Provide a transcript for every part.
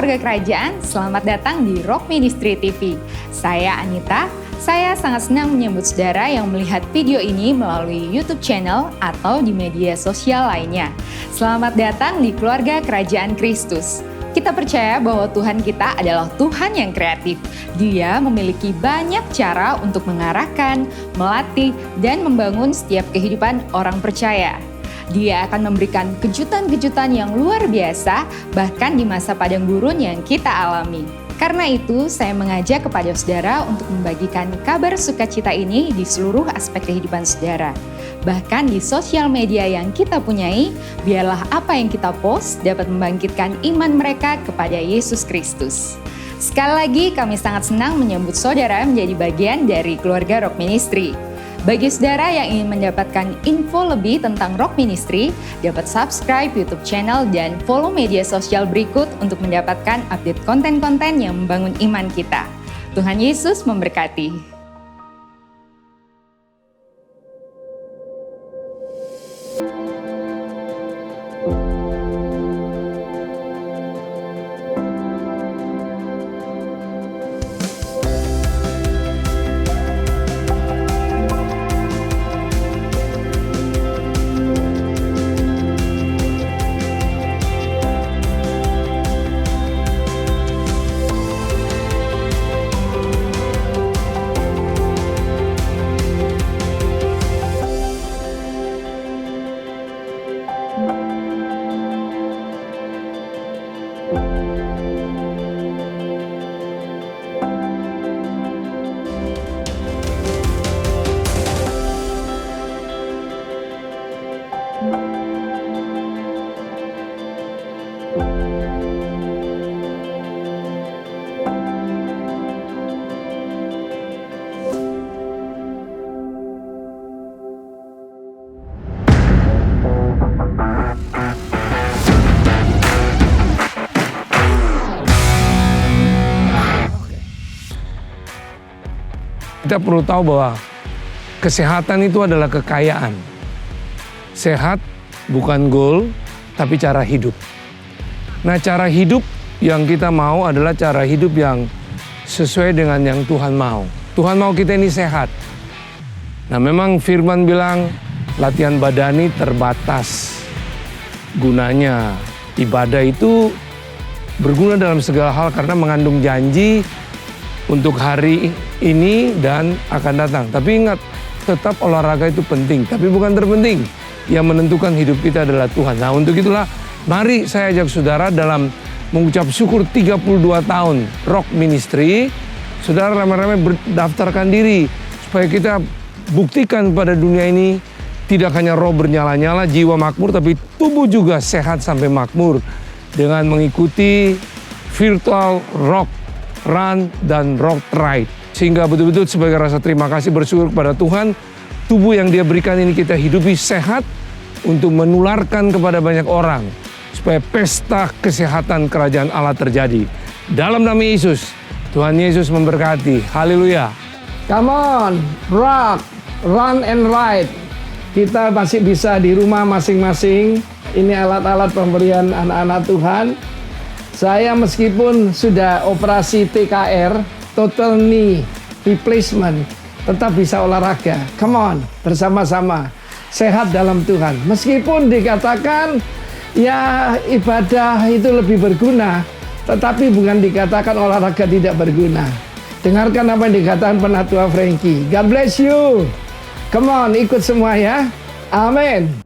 keluarga kerajaan, selamat datang di Rock Ministry TV. Saya Anita, saya sangat senang menyambut saudara yang melihat video ini melalui YouTube channel atau di media sosial lainnya. Selamat datang di keluarga kerajaan Kristus. Kita percaya bahwa Tuhan kita adalah Tuhan yang kreatif. Dia memiliki banyak cara untuk mengarahkan, melatih, dan membangun setiap kehidupan orang percaya. Dia akan memberikan kejutan-kejutan yang luar biasa, bahkan di masa padang gurun yang kita alami. Karena itu, saya mengajak kepada saudara untuk membagikan kabar sukacita ini di seluruh aspek kehidupan saudara. Bahkan di sosial media yang kita punyai, biarlah apa yang kita post dapat membangkitkan iman mereka kepada Yesus Kristus. Sekali lagi, kami sangat senang menyambut saudara menjadi bagian dari keluarga Rock Ministry. Bagi saudara yang ingin mendapatkan info lebih tentang Rock Ministry, dapat subscribe YouTube channel dan follow media sosial berikut untuk mendapatkan update konten-konten yang membangun iman kita. Tuhan Yesus memberkati. Kita perlu tahu bahwa kesehatan itu adalah kekayaan. Sehat bukan goal, tapi cara hidup. Nah, cara hidup yang kita mau adalah cara hidup yang sesuai dengan yang Tuhan mau. Tuhan mau kita ini sehat. Nah, memang firman bilang latihan badani terbatas. Gunanya ibadah itu berguna dalam segala hal karena mengandung janji untuk hari ini dan akan datang. Tapi ingat, tetap olahraga itu penting, tapi bukan terpenting. Yang menentukan hidup kita adalah Tuhan. Nah, untuk itulah mari saya ajak saudara dalam mengucap syukur 32 tahun Rock Ministry. Saudara ramai-ramai berdaftarkan diri supaya kita buktikan pada dunia ini tidak hanya roh bernyala-nyala, jiwa makmur, tapi tubuh juga sehat sampai makmur dengan mengikuti virtual rock run dan rock ride. Sehingga betul-betul sebagai rasa terima kasih bersyukur kepada Tuhan, tubuh yang Dia berikan ini kita hidupi sehat untuk menularkan kepada banyak orang supaya pesta kesehatan kerajaan Allah terjadi. Dalam nama Yesus, Tuhan Yesus memberkati. Haleluya. Come on, rock, run and ride. Kita masih bisa di rumah masing-masing. Ini alat-alat pemberian anak-anak Tuhan. Saya meskipun sudah operasi TKR, total knee replacement, tetap bisa olahraga. Come on, bersama-sama. Sehat dalam Tuhan. Meskipun dikatakan ya ibadah itu lebih berguna, tetapi bukan dikatakan olahraga tidak berguna. Dengarkan apa yang dikatakan Penatua Frankie. God bless you. Come on, ikut semua ya. Amin.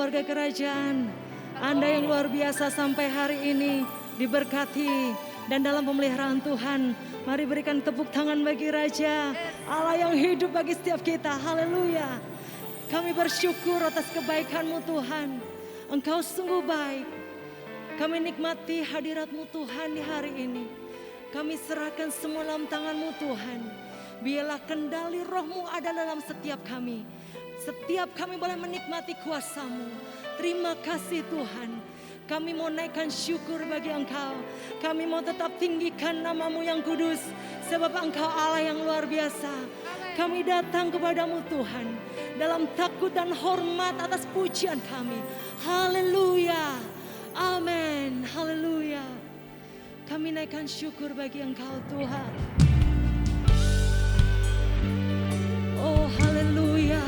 keluarga kerajaan. Anda yang luar biasa sampai hari ini diberkati dan dalam pemeliharaan Tuhan. Mari berikan tepuk tangan bagi Raja Allah yang hidup bagi setiap kita. Haleluya. Kami bersyukur atas kebaikan-Mu Tuhan. Engkau sungguh baik. Kami nikmati hadirat-Mu Tuhan di hari ini. Kami serahkan semua dalam tangan-Mu Tuhan. Biarlah kendali Roh-Mu ada dalam setiap kami. Setiap kami boleh menikmati kuasa-Mu. Terima kasih Tuhan. Kami mau naikkan syukur bagi Engkau. Kami mau tetap tinggikan nama-Mu yang kudus. Sebab Engkau Allah yang luar biasa. Kami datang kepadamu Tuhan. Dalam takut dan hormat atas pujian kami. Haleluya. Amin. Haleluya. Kami naikkan syukur bagi Engkau Tuhan. Oh haleluya.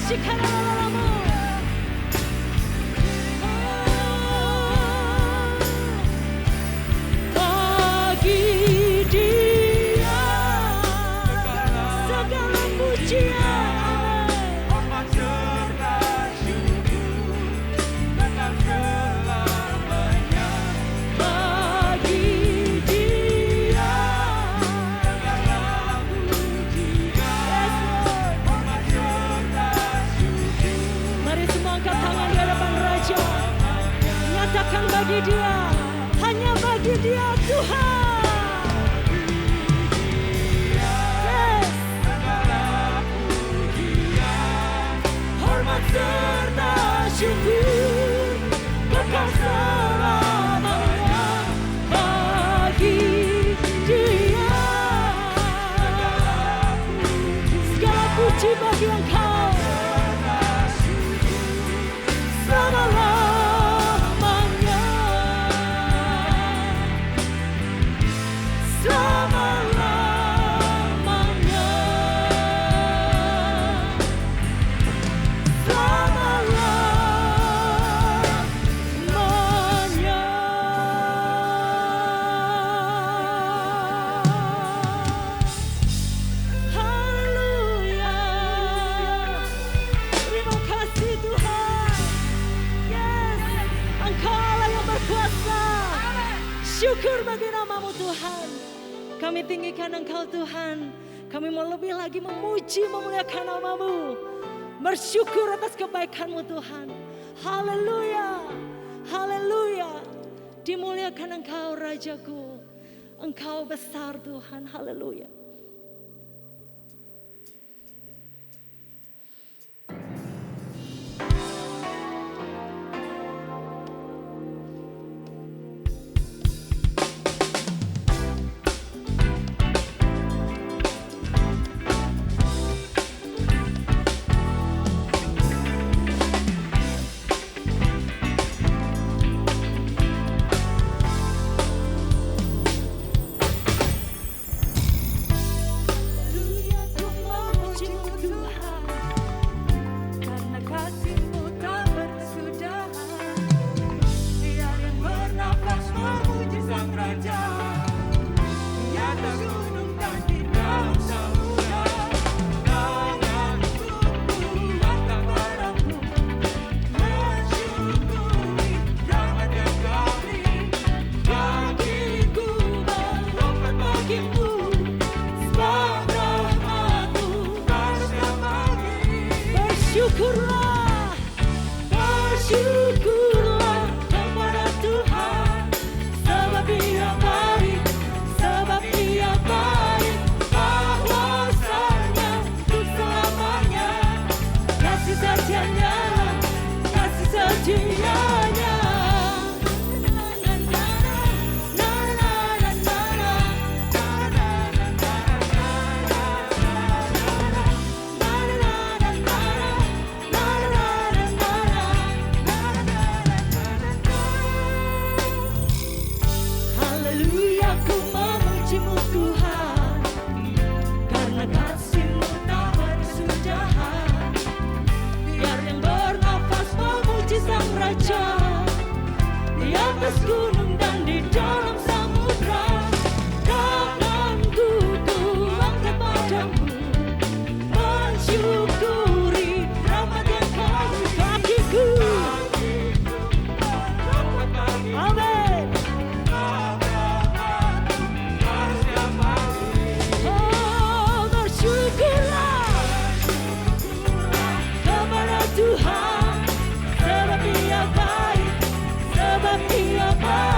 Shikaralamu. Bagi Dia segala pujian, hormat serta syukur kekal selamanya. bagi Dia Segala pujian, hormat serta syukur. Mari semua angkat tangan di hadapan Raja. Nyatakan bagi Dia, hanya bagi Dia Tuhan. Yes. Segala pujian, Hormat serta syukur kekal selamanya bagi Dia. Segala puji bagi Engkau selama-lamanya. Selama-lamanya. Selama-lamanya. Haleluya. Terima kasih Tuhan. Yes, Engkau Allah yang berkuasa. Syukur bagi nama-Mu Tuhan. Kami tinggikan Engkau Tuhan. Kami mau lebih lagi memuji, memuliakan nama-Mu. Bersyukur atas kebaikan-Mu Tuhan. Haleluya. Haleluya. Dimuliakan Engkau Rajaku. Engkau besar Tuhan. Haleluya. Haleluya, ku memuji-Mu Tuhan, karena kasih-Mu tak berkesudahan. Biar yang bernafas memuji Sang Raja di atas gunung dan di dalam samudra. Tanganku angkat padamu, mensyukuri rahmat yang Kau beri. Kakiku melompat bagimu, sebab rahmat-Mu Baru setiap pagi bersyukurlah, bersyukurlah kepada Tuhan, sebab Dia baik, sebab Dia baik, bahwasanya untuk selamanya, kasih setianya, kasih setianya. Haleluya, ku memuji-Mu Tuhan, karena kasih-Mu tak berkesudahan. Biar yang bernafas memuji Sang Raja di atas gunung dan di dalam samudra. Tanganku ku angkat padamu, mensyukuri rahmat yang Kau beri. Kakiku, amin. baru setiap pagi. Oh, bersyukurlah kepada Tuhan, sebab Dia baik, sebab Dia baik.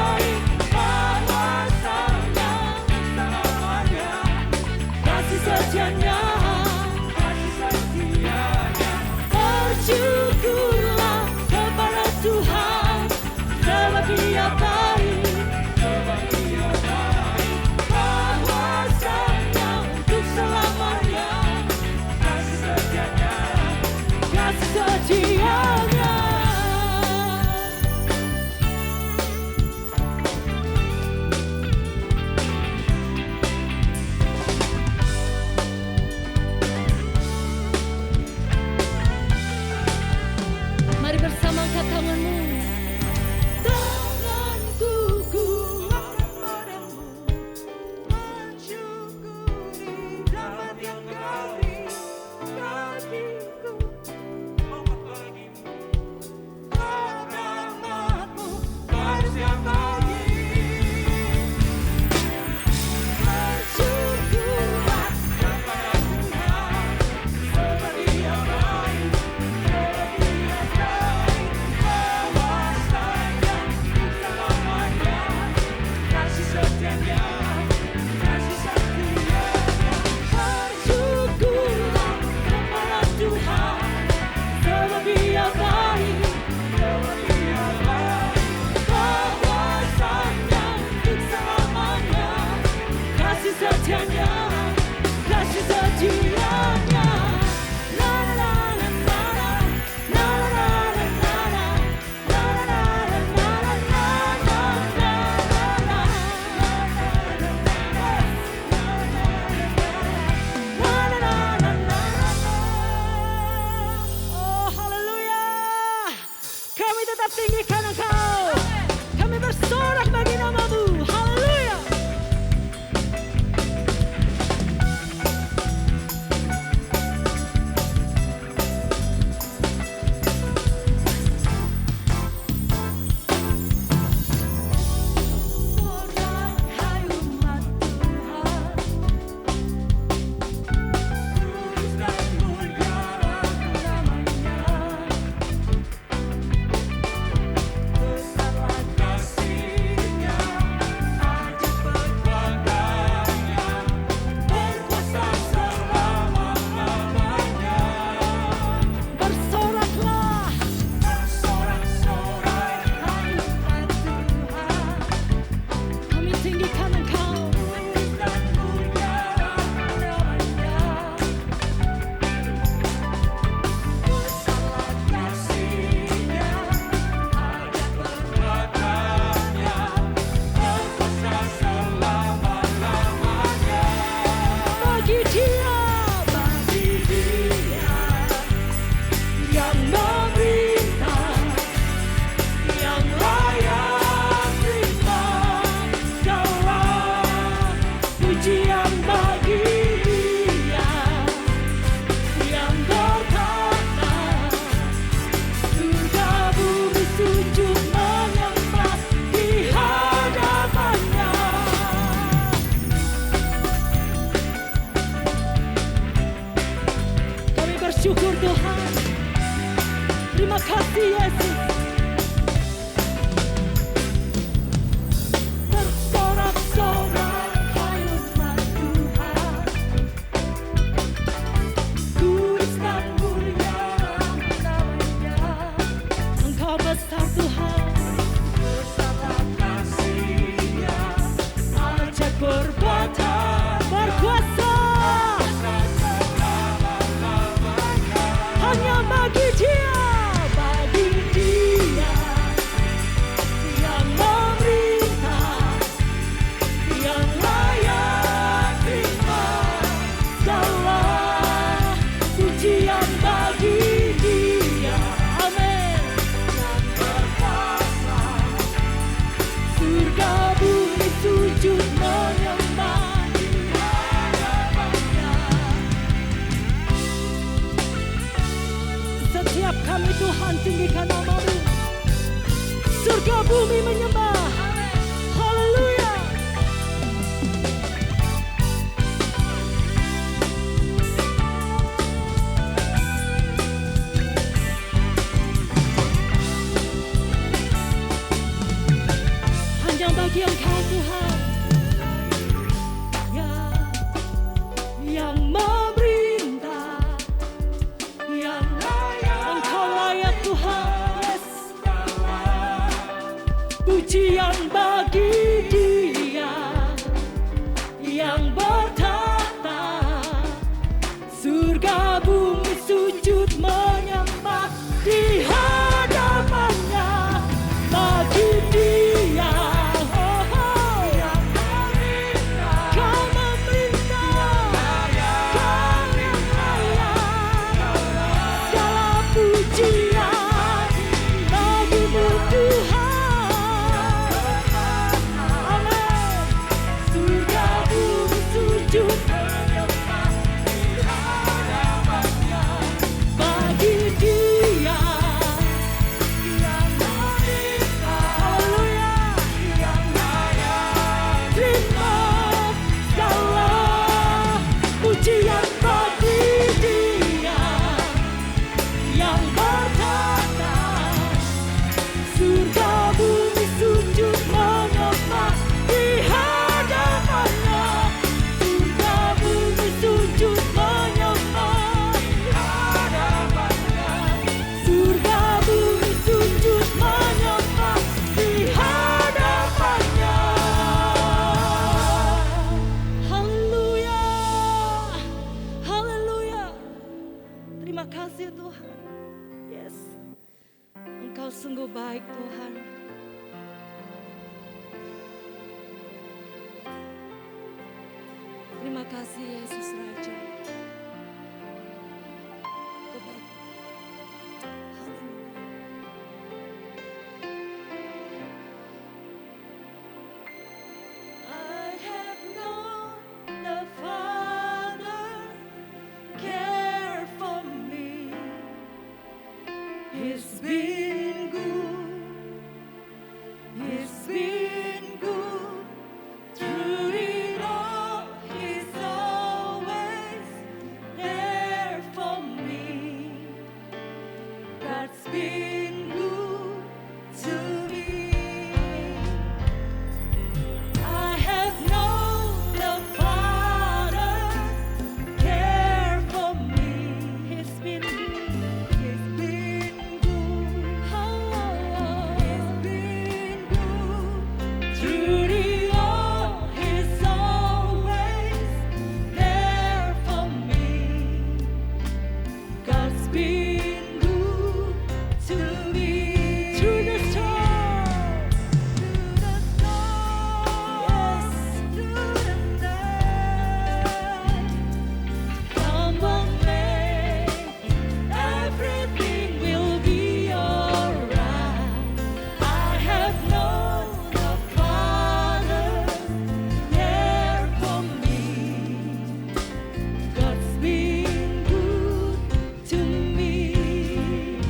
angkat tanganmu. Tanganku kuatkan padamu, mensyukuri rahmat yang kau beri bagiku. Mohon bagimu rahmat-Mu pada siang pagi. Bersyukurlah kepada Tuhan, sebab Dia baik, sebab Dia baik. Kuasanya untuk selamanya, kasih setianya, kasih setianya. Bersyukurlah kepada Tuhan, sebab Dia baik, sebab Dia baik. Kuasanya untuk selamanya, kasih setianya, kasih setianya. La la la la la, la la la la la, la la la la Oh, haleluya. Kami tetap tinggikan Engkau. Kami bersorak bagi nama-Mu. Haleluya. Sorak hai umat Tuhan, kudus dan mulia namanya. Besarlah kasih-Nya, ajaib perbuatannya, berkuasa selama-lamanya. Bersoraklah. Bersorak-sorai hai umat Tuhan, Kami tinggikan Engkau. kudus dan mulia namanya. Besarlah kasih-Nya, ajaib perbuatannya, berkuasa selama-lamanya. Bagi Dia, Bagi Dia yang memerintah, yang layak terima segala pujian. Bagi Dia yang berkata, surga bumi sujud menyembah di hadapannya. kami bersyukur Tuhan. Terima kasih Yesus. Bersorak-sorai hai umat Tuhan, kudus dan mulia namanya. Engkau besar Tuhan. Besarlah kasih-Nya, ajaib perbuatan, Berkuasa. selama-lamanya. Hanya bagi Dia. Bagi Dia yang memerintah, yang layak terima segala pujian. Bagi Dia, Amin. yang berkuasa, surga bumi sujud menyembah di hadapannya. Setiap kami Tuhan tinggikan nama-Mu. Surga bumi menyembah. Haleluya. Hanya bagi Engkau Tuhan, yang memerintah, Yang layak Engkau layak Tuhan. Yes. pujian bagi Dia yang bertata, surga bumi sujud menyembah di hadapannya. Bagi Dia, yang memerintah, Kau memerintah, Kau yang layak segala pujian. Engkau sungguh baik Tuhan. Terima kasih Yesus Raja. Kau baik. Haleluya. I have known the Father care for me. He's been good. He's been good through it all. He's always there for me. God's been good to me. I have known the Father care for me. He's been good. He's been good. Oh, He's been good through the all. He's always there for me. God's been good to me through the storm, yes, through the night. Come on, make everything will be alright. I have known the Father there for me. God's been good to me.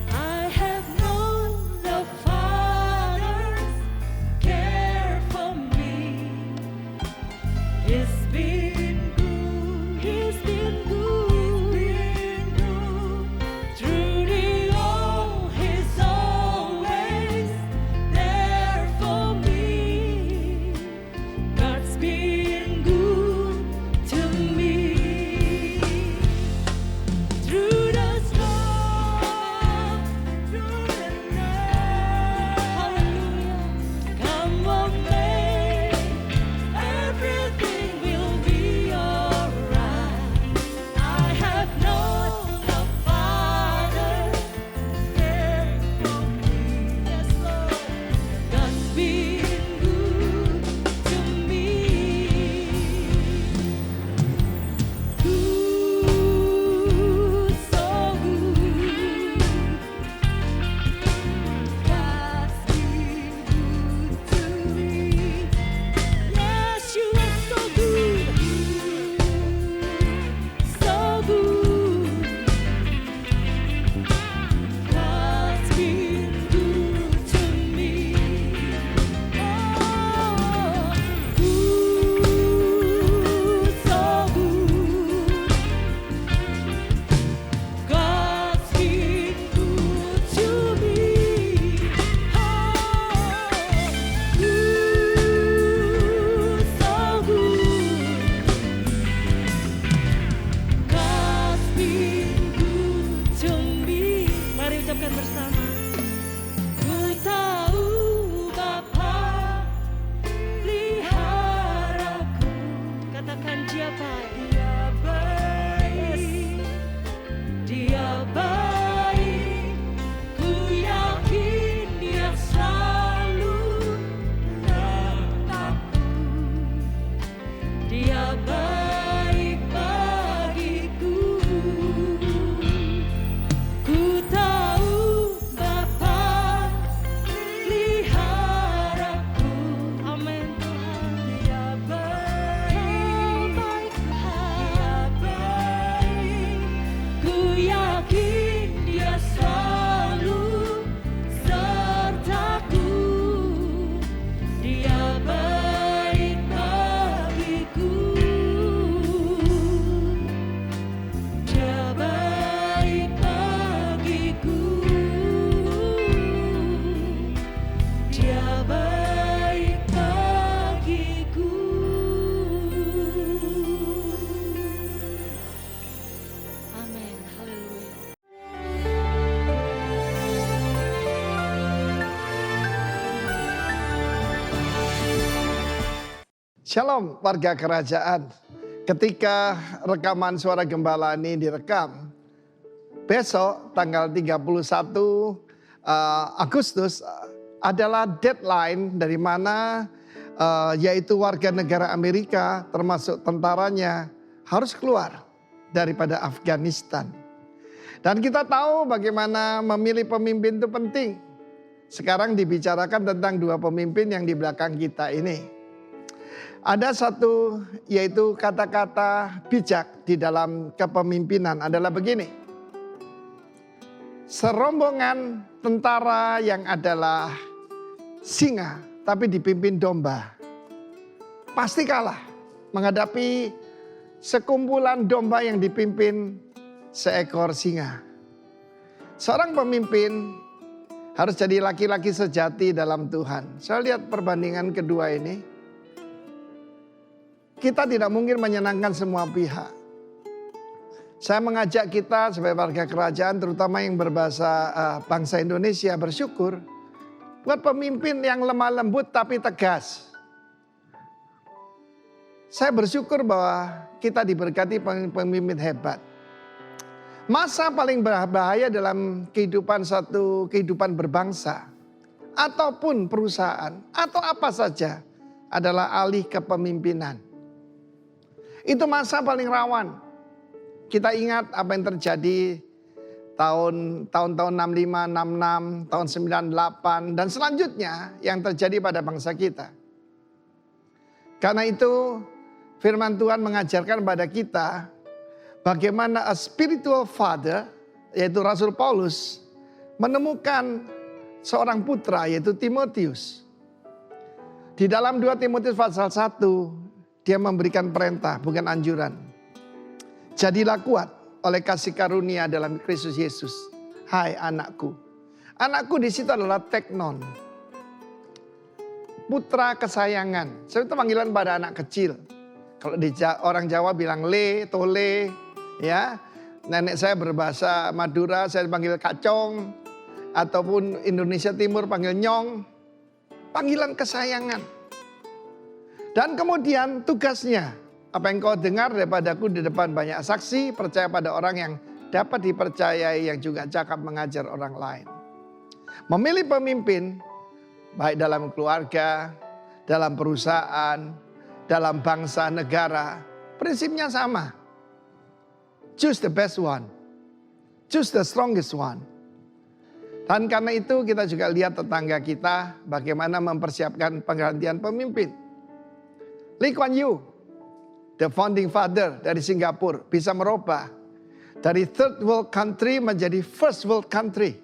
I have known the Father's care for me. He's been good. He's been good. He's been good through the all. He's always there for me. God's been good to me through the storm, through the night. Hallelujah. Come on, make everything will be alright. I have known the Father there for me. Yes, Lord. God's been good to me. Good, so good. God's been good to me. Yes, you are so good, so good. God's been good to me. Oh, good, so good. God's been good to me. Oh, good, so good. God's been good to me. Mari ucapkan bersama. Ku tahu Bapa peliharaku. Katakan dia baik. Dia baik. Dia baik, ku yakin dia selalu tetapku. Dia baik bagiku. Ku tahu Bapa peliharaku. Amin Tuhan. Dia baik, dia baik. Ku yakin dia selalu sertaku. Dia baik bagiku. Dia baik bagiku. Dia baik bagiku. Amin. Haleluya. Shalom warga kerajaan. Ketika rekaman suara gembala ini direkam, besok tanggal 31 Agustus adalah deadline dari mana yaitu warga negara Amerika termasuk tentaranya harus keluar daripada Afghanistan. Dan kita tahu bagaimana memilih pemimpin itu penting. Sekarang dibicarakan tentang dua pemimpin yang di belakang kita ini. Ada satu yaitu kata-kata bijak di dalam kepemimpinan adalah begini. Serombongan tentara yang adalah singa tapi dipimpin domba pasti kalah menghadapi sekumpulan domba yang dipimpin seekor singa. Seorang pemimpin harus jadi laki-laki sejati dalam Tuhan. Saya lihat perbandingan kedua ini. Kita tidak mungkin menyenangkan semua pihak. Saya mengajak kita sebagai warga kerajaan, terutama yang berbahasa bangsa Indonesia, bersyukur buat pemimpin yang lemah lembut tapi tegas. Saya bersyukur bahwa kita diberkati pemimpin hebat. Masa paling berbahaya dalam kehidupan berbangsa ataupun perusahaan atau apa saja adalah alih kepemimpinan. Itu masa paling rawan. Kita ingat apa yang terjadi tahun-tahun 65, 66, tahun 98 dan selanjutnya yang terjadi pada bangsa kita. Karena itu firman Tuhan mengajarkan pada kita bagaimana a spiritual father yaitu Rasul Paulus menemukan seorang putra yaitu Timotius. Di dalam 2 Timotius pasal 1 dia memberikan perintah bukan anjuran. Jadilah kuat oleh kasih karunia dalam Kristus Yesus. Hai anakku. Anakku di situ adalah teknon. Putra kesayangan. Itu panggilan pada anak kecil. Kalau di orang Jawa bilang le, tole, ya. Nenek saya berbahasa Madura, saya panggil kacong. Ataupun Indonesia Timur panggil nyong. Panggilan kesayangan. Dan kemudian tugasnya. Apa yang kau dengar daripadaku di depan banyak saksi, percaya pada orang yang dapat dipercayai yang juga cakap mengajar orang lain. Memilih pemimpin, baik dalam keluarga, dalam perusahaan, dalam bangsa, negara, prinsipnya sama. Choose the best one. Choose the strongest one. Dan karena itu kita juga lihat tetangga kita bagaimana mempersiapkan penggantian pemimpin. Lee Kuan Yew, the founding father dari Singapura, bisa merubah dari third world country menjadi first world country.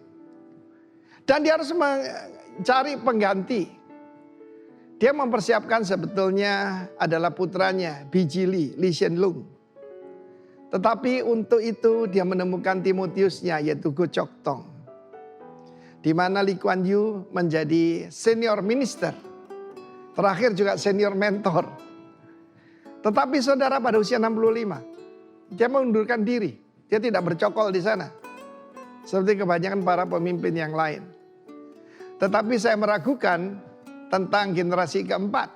Dan dia harus mencari pengganti. Dia mempersiapkan sebetulnya adalah putranya, B.J. Lee Hsien Loong. Tetapi untuk itu dia menemukan Timotiusnya yaitu Go Chok Tong. Di mana Lee Kuan Yew menjadi senior minister. Terakhir juga senior mentor. Tetapi saudara pada usia 65, dia mengundurkan diri. Dia tidak bercokol di sana. Seperti kebanyakan para pemimpin yang lain. Tetapi saya meragukan tentang generasi keempat.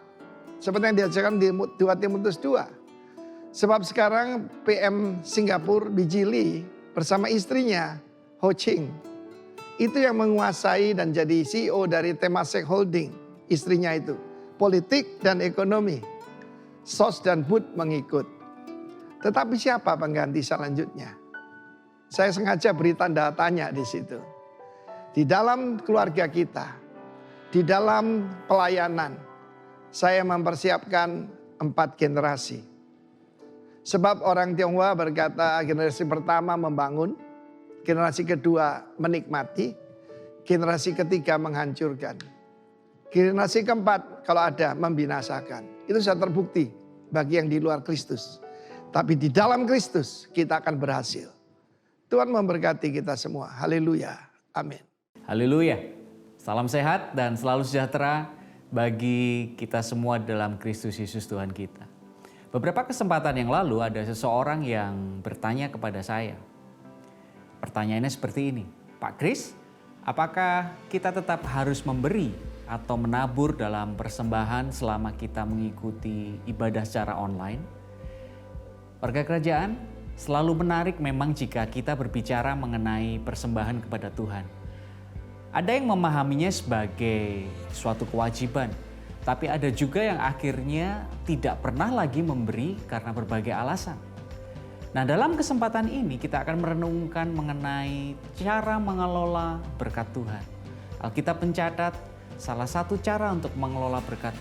Seperti yang diajarkan di 2 Timotius 2. Sebab sekarang PM Singapura B.J. Lee bersama istrinya Ho Ching. Itu yang menguasai dan jadi CEO dari Temasek Holding. Istrinya itu. Politik dan ekonomi. Sos dan Bud mengikut. Tetapi siapa pengganti selanjutnya? Saya sengaja beri tanda tanya di situ. Di dalam keluarga kita, di dalam pelayanan, saya mempersiapkan 4 generasi. Sebab orang Tionghoa berkata generasi pertama membangun, generasi kedua menikmati, generasi ketiga menghancurkan. Generasi keempat kalau ada membinasakan. Itu sudah terbukti bagi yang di luar Kristus. Tapi di dalam Kristus kita akan berhasil. Tuhan memberkati kita semua. Haleluya. Amin. Haleluya. Salam sehat dan selalu sejahtera bagi kita semua dalam Kristus Yesus Tuhan kita. Beberapa kesempatan yang lalu ada seseorang yang bertanya kepada saya. Pertanyaannya seperti ini. Pak Kris, apakah kita tetap harus memberi atau menabur dalam persembahan selama kita mengikuti ibadah secara online? Warga kerajaan, Selalu menarik memang jika kita berbicara mengenai persembahan kepada Tuhan. Ada yang memahaminya sebagai suatu kewajiban, tapi ada juga yang akhirnya tidak pernah lagi memberi karena berbagai alasan. Nah, dalam kesempatan ini kita akan merenungkan mengenai cara mengelola berkat Tuhan. Alkitab mencatat salah satu cara untuk mengelola berkat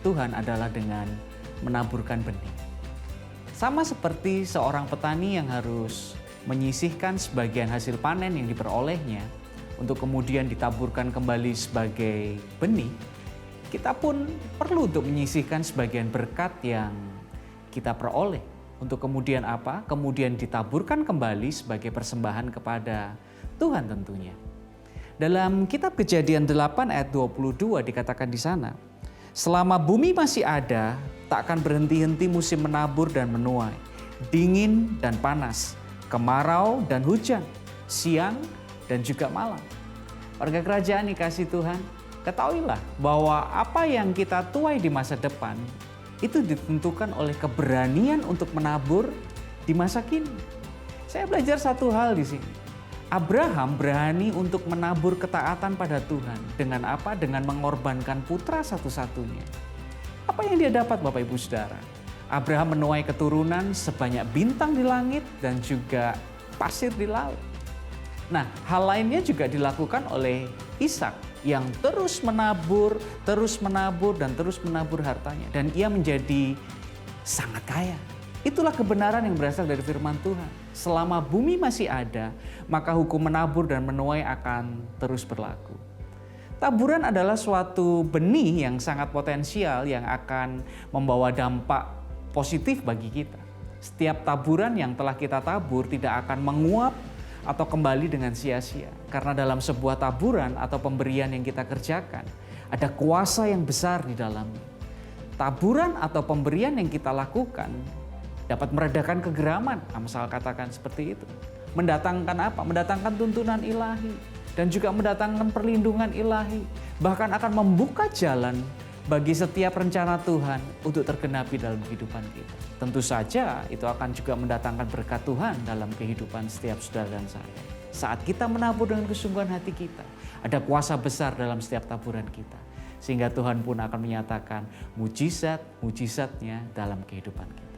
Tuhan adalah dengan menaburkan benih. Sama seperti seorang petani yang harus menyisihkan sebagian hasil panen yang diperolehnya untuk kemudian ditaburkan kembali sebagai benih, kita pun perlu untuk menyisihkan sebagian berkat yang kita peroleh. Untuk kemudian apa? Kemudian ditaburkan kembali sebagai persembahan kepada Tuhan tentunya. Dalam kitab Kejadian 8 ayat 22 dikatakan di sana, selama bumi masih ada, tak akan berhenti-henti musim menabur dan menuai, dingin dan panas, kemarau dan hujan, siang dan juga malam. Warga kerajaan dikasih Tuhan, ketahuilah bahwa apa yang kita tuai di masa depan itu ditentukan oleh keberanian untuk menabur di masa kini. Saya belajar satu hal di sini. Abraham berani untuk menabur ketaatan pada Tuhan. Dengan apa? Dengan mengorbankan putra satu-satunya. Apa yang dia dapat Bapak Ibu Saudara? Abraham menuai keturunan sebanyak bintang di langit dan juga pasir di laut. Nah, hal lainnya juga dilakukan oleh Ishak yang terus menabur dan terus menabur hartanya. Dan ia menjadi sangat kaya. Itulah kebenaran yang berasal dari firman Tuhan. Selama bumi masih ada, maka hukum menabur dan menuai akan terus berlaku. Taburan adalah suatu benih yang sangat potensial yang akan membawa dampak positif bagi kita. Setiap taburan yang telah kita tabur tidak akan menguap atau kembali dengan sia-sia. Karena dalam sebuah taburan atau pemberian yang kita kerjakan, ada kuasa yang besar di dalamnya. Taburan atau pemberian yang kita lakukan dapat meredakan kegeraman, Amsal katakan seperti itu. Mendatangkan apa? Mendatangkan tuntunan ilahi dan juga mendatangkan perlindungan ilahi. Bahkan akan membuka jalan bagi setiap rencana Tuhan untuk tergenapi dalam kehidupan kita. Tentu saja itu akan juga mendatangkan berkat Tuhan dalam kehidupan setiap saudara dan saya. Saat kita menabur dengan kesungguhan hati kita, ada kuasa besar dalam setiap taburan kita. Sehingga Tuhan pun akan menyatakan mujizat-mujizatnya dalam kehidupan kita.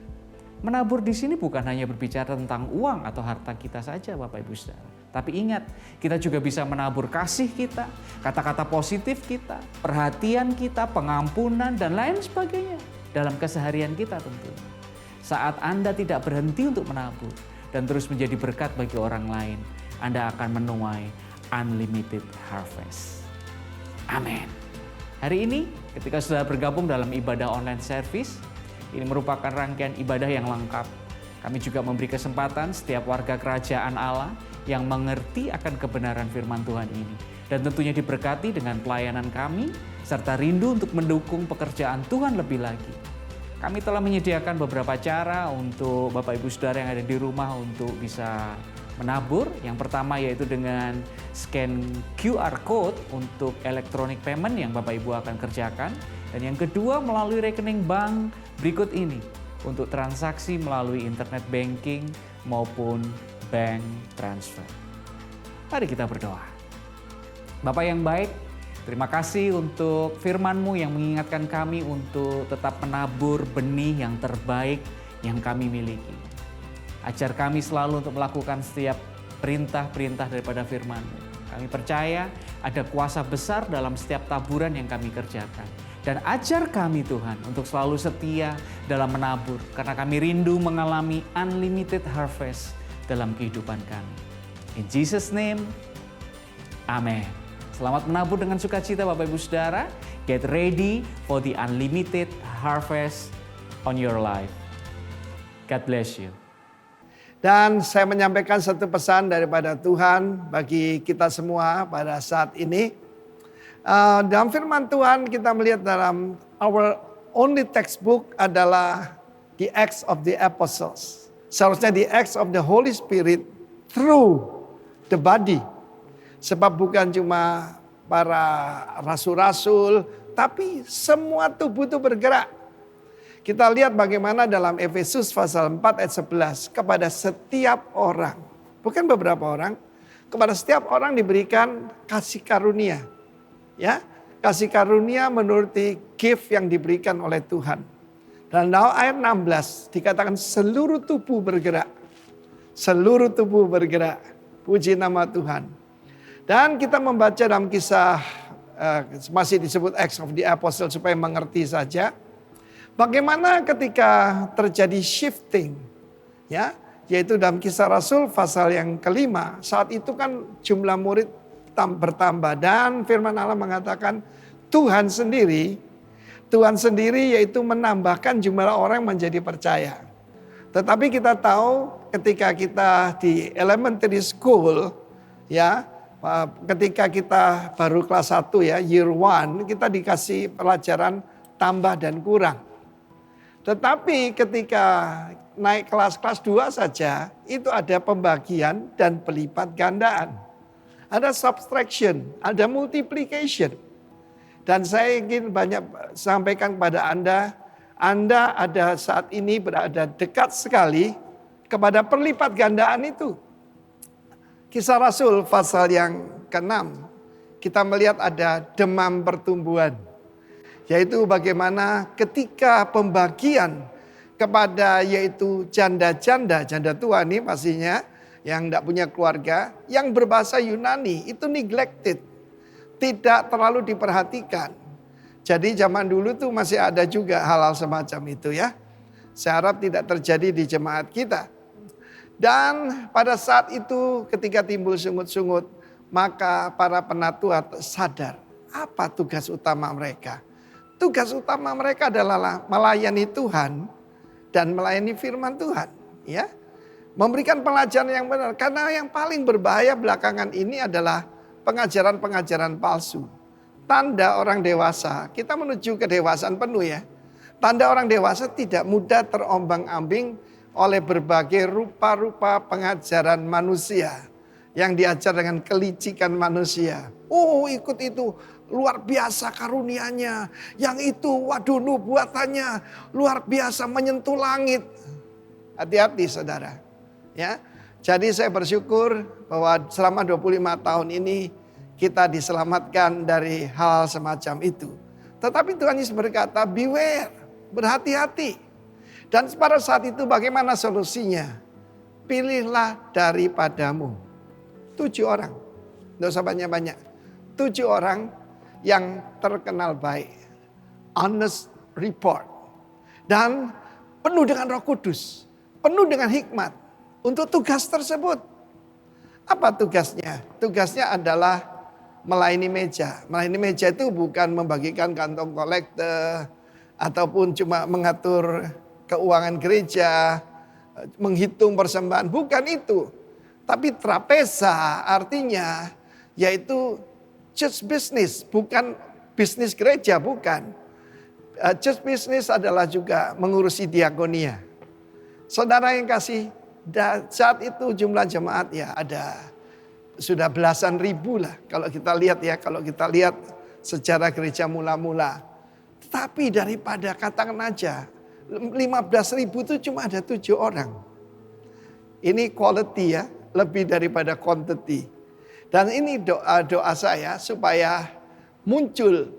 Menabur di sini bukan hanya berbicara tentang uang atau harta kita saja Bapak Ibu Saudara. Tapi ingat, kita juga bisa menabur kasih kita, kata-kata positif kita, perhatian kita, pengampunan, dan lain sebagainya dalam keseharian kita tentunya. Saat Anda tidak berhenti untuk menabur dan terus menjadi berkat bagi orang lain, Anda akan menuai unlimited harvest. Amin. Hari ini ketika sudah bergabung dalam ibadah online service, ini merupakan rangkaian ibadah yang lengkap. Kami juga memberi kesempatan setiap warga kerajaan Allah yang mengerti akan kebenaran firman Tuhan ini. Dan tentunya diberkati dengan pelayanan kami, serta rindu untuk mendukung pekerjaan Tuhan lebih lagi. Kami telah menyediakan beberapa cara untuk Bapak Ibu Saudara yang ada di rumah untuk bisa menabur. Yang pertama yaitu dengan scan QR Code untuk electronic payment yang Bapak Ibu akan kerjakan. Dan yang kedua melalui rekening bank berikut ini untuk transaksi melalui internet banking maupun bank transfer. Mari kita berdoa. Bapak yang baik, terima kasih untuk firman-Mu yang mengingatkan kami untuk tetap menabur benih yang terbaik yang kami miliki. Ajar kami selalu untuk melakukan setiap perintah-perintah daripada firman-Mu. Kami percaya ada kuasa besar dalam setiap taburan yang kami kerjakan. Dan ajar kami Tuhan untuk selalu setia dalam menabur. Karena kami rindu mengalami unlimited harvest dalam kehidupan kami. In Jesus' name, amen. Selamat menabur dengan sukacita Bapak Ibu Saudara. Get ready for the unlimited harvest on your life. God bless you. Dan saya menyampaikan satu pesan daripada Tuhan bagi kita semua pada saat ini. Dalam firman Tuhan kita melihat dalam our only textbook adalah the Acts of the Apostles. Seharusnya the Acts of the Holy Spirit through the body. Sebab bukan cuma para rasul-rasul, tapi semua tubuh itu bergerak. Kita lihat bagaimana dalam Efesus pasal 4 ayat 11. Kepada setiap orang, bukan beberapa orang, kepada setiap orang diberikan kasih karunia. Ya, kasih karunia menurut gift yang diberikan oleh Tuhan. Dan dalam ayat 16 dikatakan seluruh tubuh bergerak. Seluruh tubuh bergerak. Puji nama Tuhan. Dan kita membaca dalam kisah, masih disebut Acts of the Apostle supaya mengerti saja. Bagaimana ketika terjadi shifting, ya, yaitu dalam Kisah Rasul pasal yang kelima. Saat itu kan jumlah murid bertambah dan firman Allah mengatakan Tuhan sendiri yaitu menambahkan jumlah orang menjadi percaya. Tetapi kita tahu ketika kita di elementary school, ya, ketika kita baru kelas 1 ya, year 1, kita dikasih pelajaran tambah dan kurang. Tetapi ketika naik kelas 2 saja, itu ada pembagian dan pelipat gandaan. Ada subtraction, ada multiplication. Dan saya ingin banyak sampaikan kepada Anda ada saat ini berada dekat sekali kepada perlipat gandaan itu. Kisah Rasul pasal yang ke-6, kita melihat ada demam pertumbuhan. Yaitu bagaimana ketika pembagian kepada yaitu janda-janda, janda tua nih pastinya yang tidak punya keluarga, yang berbahasa Yunani itu neglected, tidak terlalu diperhatikan. Jadi zaman dulu tuh masih ada juga hal-hal semacam itu ya. Saya harap tidak terjadi di jemaat kita. Dan pada saat itu ketika timbul sungut-sungut, maka para penatua sadar apa tugas utama mereka. Tugas utama mereka adalah melayani Tuhan dan melayani firman Tuhan, ya. Memberikan pelajaran yang benar, karena yang paling berbahaya belakangan ini adalah pengajaran-pengajaran palsu. Tanda orang dewasa, kita menuju kedewasaan penuh ya. Tanda orang dewasa tidak mudah terombang-ambing oleh berbagai rupa-rupa pengajaran manusia yang diajar dengan kelicikan manusia. Oh, ikut itu. Luar biasa karunianya. Yang itu waduh nubuatannya luar biasa menyentuh langit. Hati-hati saudara. Ya. Jadi saya bersyukur bahwa selama 25 tahun ini kita diselamatkan dari hal semacam itu. Tetapi Tuhan Yesus berkata beware, berhati-hati. Dan pada saat itu bagaimana solusinya? Pilihlah daripadamu 7 orang. Tidak usah banyak-banyak. 7 orang yang terkenal baik, honest report, dan penuh dengan Roh Kudus, penuh dengan hikmat untuk tugas tersebut. Apa tugasnya? Tugasnya adalah melayani meja. Melayani meja itu bukan membagikan kantong kolekte ataupun cuma mengatur keuangan gereja, menghitung persembahan, bukan itu. Tapi trapeza artinya yaitu church business, bukan bisnis gereja, bukan. Church business adalah juga mengurusi diakonia. Saudara yang kasih, saat itu jumlah jemaat ya ada sudah belasan ribu lah. Kalau kita lihat ya, kalau kita lihat sejarah gereja mula-mula. Tapi daripada katakan aja 15.000 itu cuma ada 7 orang. Ini quality ya, lebih daripada quantity. Dan ini doa saya supaya muncul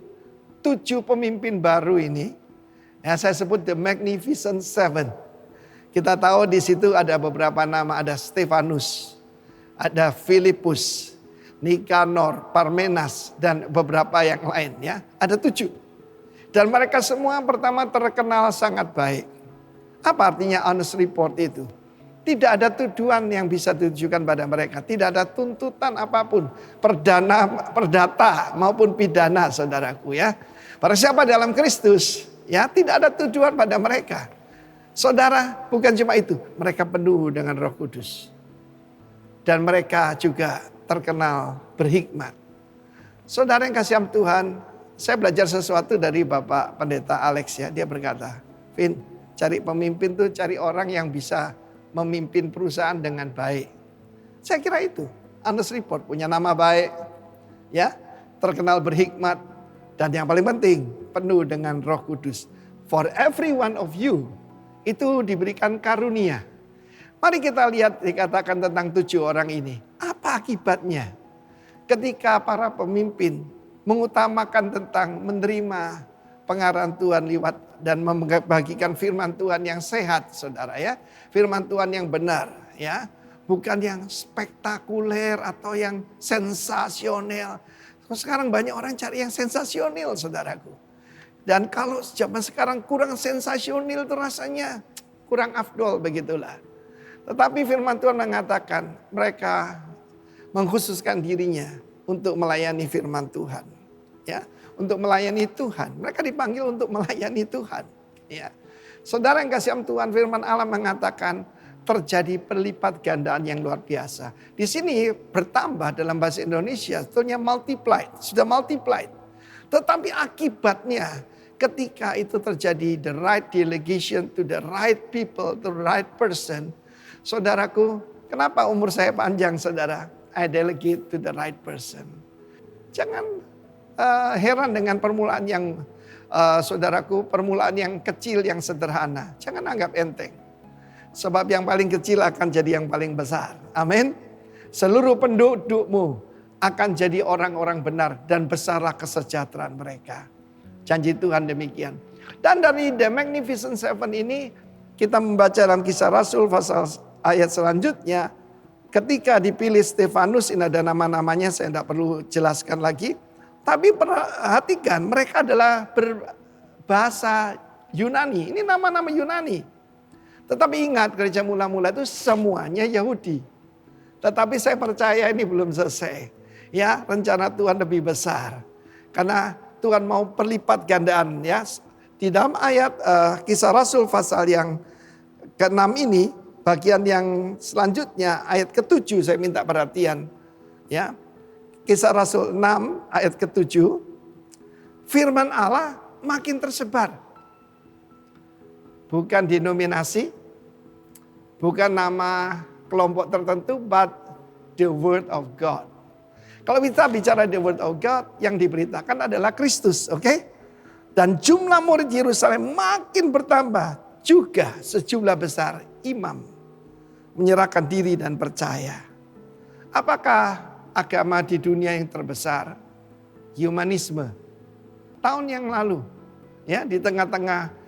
7 pemimpin baru ini. Yang saya sebut the Magnificent Seven. Kita tahu di situ ada beberapa nama, ada Stefanus, ada Filipus, Nikanor, Parmenas, dan beberapa yang lain ya. Ada 7. Dan mereka semua pertama terkenal sangat baik. Apa artinya honest report itu? Tidak ada tuduhan yang bisa ditujukan pada mereka. Tidak ada tuntutan apapun. Perdata maupun pidana saudaraku ya. Para siapa dalam Kristus ya tidak ada tuduhan pada mereka. Saudara bukan cuma itu. Mereka penuh dengan Roh Kudus. Dan mereka juga terkenal berhikmat. Saudara yang kasih Tuhan. Saya belajar sesuatu dari Bapak Pendeta Alex ya. Dia berkata, Vin, cari pemimpin tuh cari orang yang bisa memimpin perusahaan dengan baik. Saya kira itu. Honest report punya nama baik. Ya, terkenal berhikmat. Dan yang paling penting penuh dengan Roh Kudus. For every one of you itu diberikan karunia. Mari kita lihat dikatakan tentang 7 orang ini. Apa akibatnya ketika para pemimpin mengutamakan tentang menerima pengarahan Tuhan lewat dan membagikan firman Tuhan yang sehat, saudara ya. Firman Tuhan yang benar ya. Bukan yang spektakuler atau yang sensasional. Sekarang banyak orang cari yang sensasional, saudaraku. Dan kalau zaman sekarang kurang sensasional itu rasanya kurang afdol, begitulah. Tetapi firman Tuhan mengatakan mereka mengkhususkan dirinya untuk melayani firman Tuhan. Ya, untuk melayani Tuhan. Mereka dipanggil untuk melayani Tuhan. Ya. Saudara yang kasih Tuhan, firman Allah mengatakan terjadi perlipat gandaan yang luar biasa. Di sini bertambah dalam bahasa Indonesia, sebetulnya multiplied, sudah multiplied. Tetapi akibatnya ketika itu terjadi the right delegation to the right people, to the right person. Saudaraku, kenapa umur saya panjang, saudara? I delegate to the right person. Jangan heran dengan permulaan yang saudaraku, permulaan yang kecil, yang sederhana. Jangan anggap enteng. Sebab yang paling kecil akan jadi yang paling besar. Amin. Seluruh pendudukmu akan jadi orang-orang benar dan besarlah kesejahteraan mereka. Janji Tuhan demikian. Dan dari The Magnificent Seven ini kita membaca dalam Kisah Rasul pasal ayat selanjutnya. Ketika dipilih Stefanus, ini ada nama-namanya, saya tidak perlu jelaskan lagi. Tapi perhatikan, mereka adalah berbahasa Yunani. Ini nama-nama Yunani. Tetapi ingat, gereja mula-mula itu semuanya Yahudi. Tetapi saya percaya ini belum selesai. Ya, rencana Tuhan lebih besar. Karena Tuhan mau perlipat gandaan ya. Di dalam ayat Kisah Rasul pasal yang ke-6 ini, bagian yang selanjutnya ayat ke-7 saya minta perhatian. Ya. Kisah Rasul 6 ayat ke-7. Firman Allah makin tersebar. Bukan denominasi, bukan nama kelompok tertentu, but the word of God. Kalau kita bicara the word of God, yang diberitakan adalah Kristus, oke? Dan jumlah murid Yerusalem makin bertambah, juga sejumlah besar imam menyerahkan diri dan percaya. Apakah agama di dunia yang terbesar? Humanisme. Tahun yang lalu, ya, di tengah-tengah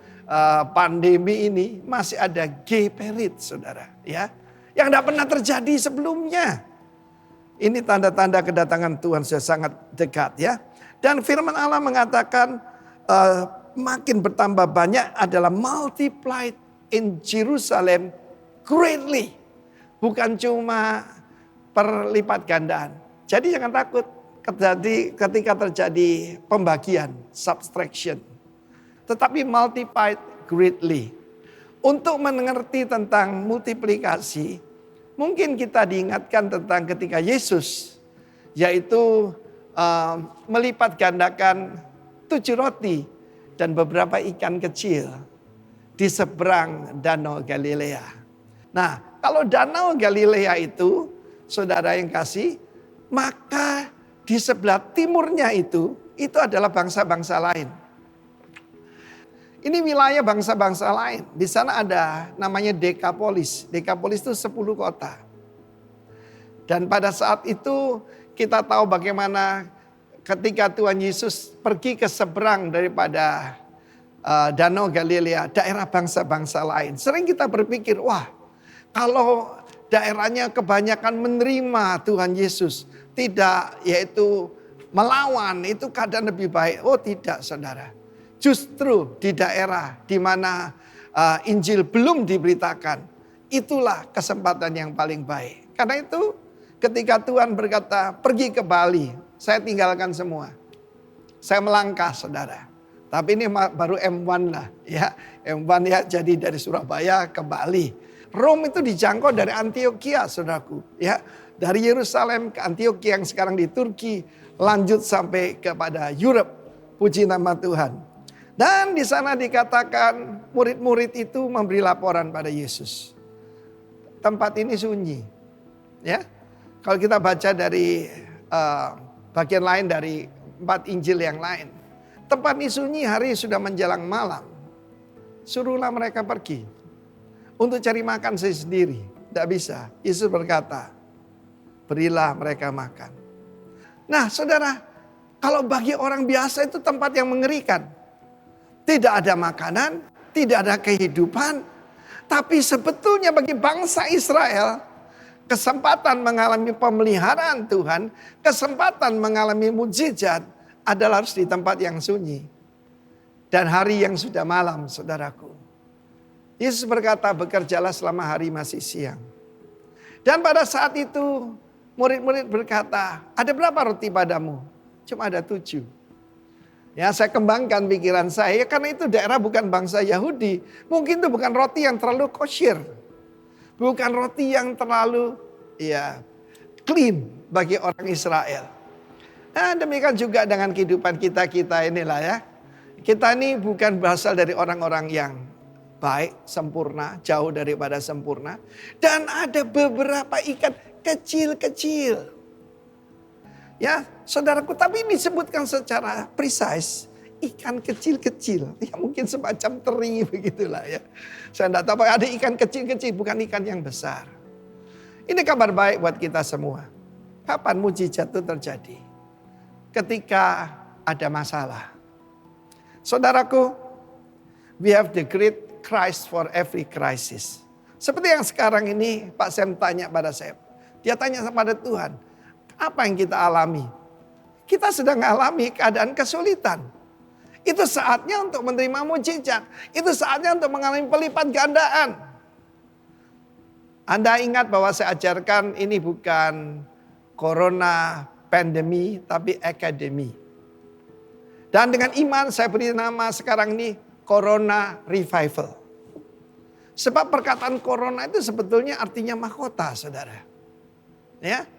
pandemi ini masih ada gay parade, saudara, ya, yang tidak pernah terjadi sebelumnya. Ini tanda-tanda kedatangan Tuhan sudah sangat dekat, ya. Dan firman Allah mengatakan makin bertambah banyak adalah multiplied in Jerusalem greatly, bukan cuma perlipat gandaan. Jadi jangan takut ketika terjadi pembagian, subtraction. Tetapi multiplied greatly. Untuk mengerti tentang multiplikasi, mungkin kita diingatkan tentang ketika Yesus, yaitu melipat gandakan 7 roti dan beberapa ikan kecil di seberang Danau Galilea. Nah, kalau Danau Galilea itu, saudara yang kasih, maka di sebelah timurnya itu adalah bangsa-bangsa lain. Ini wilayah bangsa-bangsa lain. Di sana ada namanya Dekapolis. Dekapolis itu 10 kota. Dan pada saat itu kita tahu bagaimana ketika Tuhan Yesus pergi ke seberang daripada Danau Galilea, daerah bangsa-bangsa lain. Sering kita berpikir, wah, kalau daerahnya kebanyakan menerima Tuhan Yesus, tidak yaitu melawan, itu keadaan lebih baik. Oh tidak, saudara. Justru di daerah di mana Injil belum diberitakan, itulah kesempatan yang paling baik. Karena itu ketika Tuhan berkata pergi ke Bali, saya tinggalkan semua. Saya melangkah, saudara. Tapi ini baru M1 lah, ya. M1 ya, jadi dari Surabaya ke Bali. Rome itu dijangkau dari Antioquia, saudaraku, ya. Dari Yerusalem ke Antioquia yang sekarang di Turki, lanjut sampai kepada Europe. Puji nama Tuhan. Dan di sana dikatakan murid-murid itu memberi laporan pada Yesus. Tempat ini sunyi, ya. Kalau kita baca dari bagian lain dari 4 Injil yang lain, tempat ini sunyi, hari sudah menjelang malam. suruhlah mereka pergi. Untuk cari makan sendiri. Tidak bisa. Yesus berkata, berilah mereka makan. Nah saudara, kalau bagi orang biasa itu tempat yang mengerikan. Tidak ada makanan, tidak ada kehidupan. Tapi sebetulnya bagi bangsa Israel, kesempatan mengalami pemeliharaan Tuhan, kesempatan mengalami mujizat adalah harus di tempat yang sunyi. Dan hari yang sudah malam, saudaraku. Yesus berkata, bekerjalah selama hari masih siang. Dan pada saat itu, murid-murid berkata, ada berapa roti padamu? Cuma ada 7. Ya, saya kembangkan pikiran saya, karena itu daerah bukan bangsa Yahudi. Mungkin itu bukan roti yang terlalu kosher. Bukan roti yang terlalu clean bagi orang Israel. Nah, demikian juga dengan kehidupan kita inilah ya. Kita ini bukan berasal dari orang-orang yang baik, sempurna, jauh daripada sempurna. Dan ada beberapa ikan kecil-kecil. Ya, saudaraku, tapi ini disebutkan secara precise. Ikan kecil-kecil, ya mungkin semacam teri begitulah ya. Saya tidak tahu, ada ikan kecil-kecil, bukan ikan yang besar. Ini kabar baik buat kita semua. Kapan mujizat itu terjadi? Ketika ada masalah. Saudaraku, we have the great Christ for every crisis. Seperti yang sekarang ini Pak Sam tanya pada saya. Dia tanya kepada Tuhan, apa yang kita alami? Kita sedang alami keadaan kesulitan. Itu saatnya untuk menerima mujizat. Itu saatnya untuk mengalami pelipat gandaan. Anda ingat bahwa saya ajarkan ini bukan corona pandemi, tapi akademi. Dan dengan iman saya beri nama sekarang ini Corona Revival. Sebab perkataan corona itu sebetulnya artinya mahkota, saudara. Ya,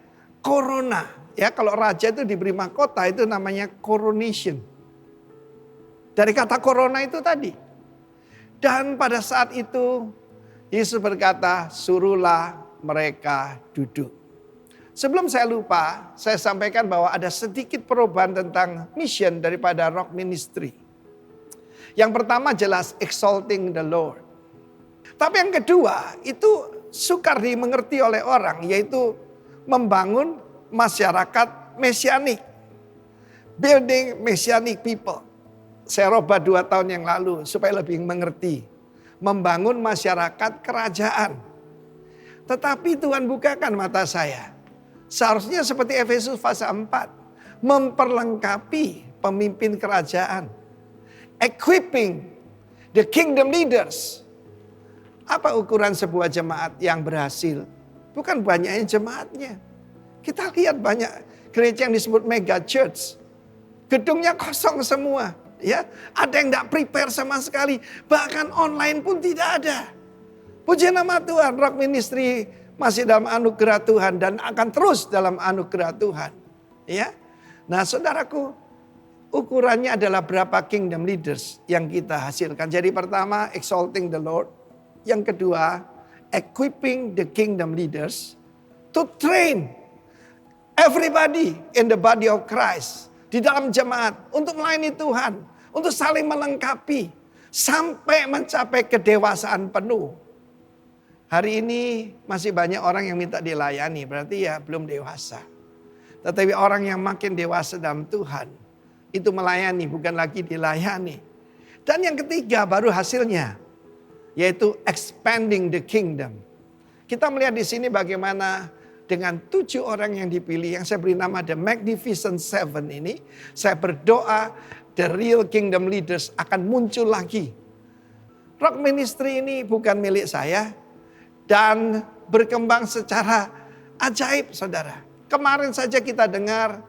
corona. Ya, kalau raja itu diberi mahkota itu namanya coronation. Dari kata corona itu tadi. Dan pada saat itu Yesus berkata, suruhlah mereka duduk. Sebelum saya lupa, saya sampaikan bahwa ada sedikit perubahan tentang mission daripada Rock Ministry. Yang pertama jelas exalting the Lord. Tapi yang kedua itu sukar dimengerti oleh orang, yaitu membangun masyarakat mesianik. Building messianic people. Saya robah 2 tahun yang lalu supaya lebih mengerti. Membangun masyarakat kerajaan. Tetapi Tuhan bukakan mata saya. Seharusnya seperti Efesus pasal 4. Memperlengkapi pemimpin kerajaan. Equipping the kingdom leaders. Apa ukuran sebuah jemaat yang berhasil? Bukan banyaknya jemaatnya. Kita lihat banyak gereja yang disebut mega church. Gedungnya kosong semua. Ya, ada yang tidak prepare sama sekali. Bahkan online pun tidak ada. Puji nama Tuhan, Rock Ministry masih dalam anugerah Tuhan dan akan terus dalam anugerah Tuhan. Ya, nah saudaraku, ukurannya adalah berapa kingdom leaders yang kita hasilkan. Jadi pertama, exalting the Lord. Yang kedua, equipping the kingdom leaders to train everybody in the body of Christ. Di dalam jemaat untuk melayani Tuhan. Untuk saling melengkapi. Sampai mencapai kedewasaan penuh. Hari ini masih banyak orang yang minta dilayani. Berarti ya belum dewasa. Tetapi orang yang makin dewasa dalam Tuhan. Itu melayani bukan lagi dilayani. Dan yang ketiga baru hasilnya. Yaitu expanding the kingdom. Kita melihat di sini bagaimana dengan 7 orang yang dipilih. Yang saya beri nama The Magnificent Seven ini. Saya berdoa the real kingdom leaders akan muncul lagi. Rock Ministry ini bukan milik saya. Dan berkembang secara ajaib, saudara. Kemarin saja kita dengar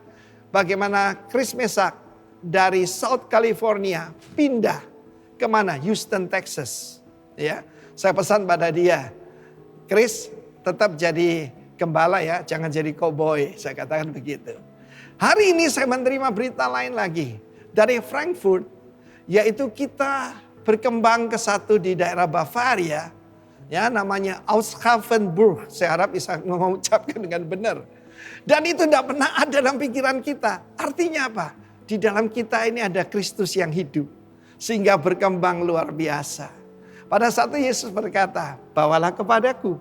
bagaimana Chris Mesak dari South California pindah ke mana? Houston, Texas. Ya, saya pesan pada dia, Chris tetap jadi gembala ya, jangan jadi cowboy. Saya katakan begitu. Hari ini saya menerima berita lain lagi dari Frankfurt, yaitu kita berkembang ke satu di daerah Bavaria. Ya, namanya Auschwitz. Saya harap bisa mengucapkan dengan benar. Dan itu tidak pernah ada dalam pikiran kita. Artinya apa? Di dalam kita ini ada Kristus yang hidup. Sehingga berkembang luar biasa. Pada saat itu Yesus berkata, bawalah kepadaku.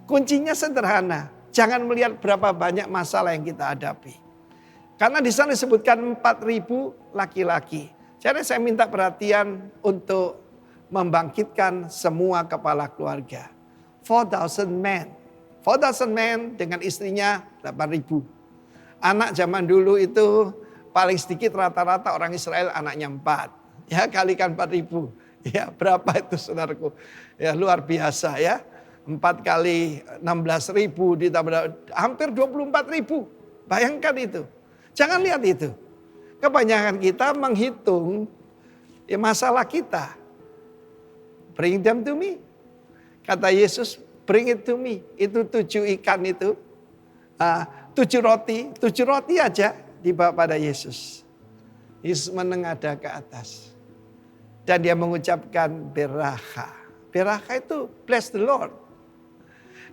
Kuncinya sederhana, jangan melihat berapa banyak masalah yang kita hadapi. Karena di sana disebutkan 4.000 laki-laki. Jadi saya minta perhatian untuk membangkitkan semua kepala keluarga. 4,000 men. 4,000 men dengan istrinya 8.000. Anak zaman dulu itu paling sedikit rata-rata orang Israel anaknya 4. Ya kalikan 4.000. Ya berapa itu saudaraku. Ya luar biasa ya. 4 kali 16.000 ditambah hampir 24.000. Bayangkan itu. Jangan lihat itu. Kebanyakan kita menghitung ya masalah kita. Bring them to me. Kata Yesus, bring it to me. Itu 7 ikan itu. 7 roti aja dibawa pada Yesus. Yesus menengadah ke atas. Dan dia mengucapkan beraha. Beraha itu bless the Lord.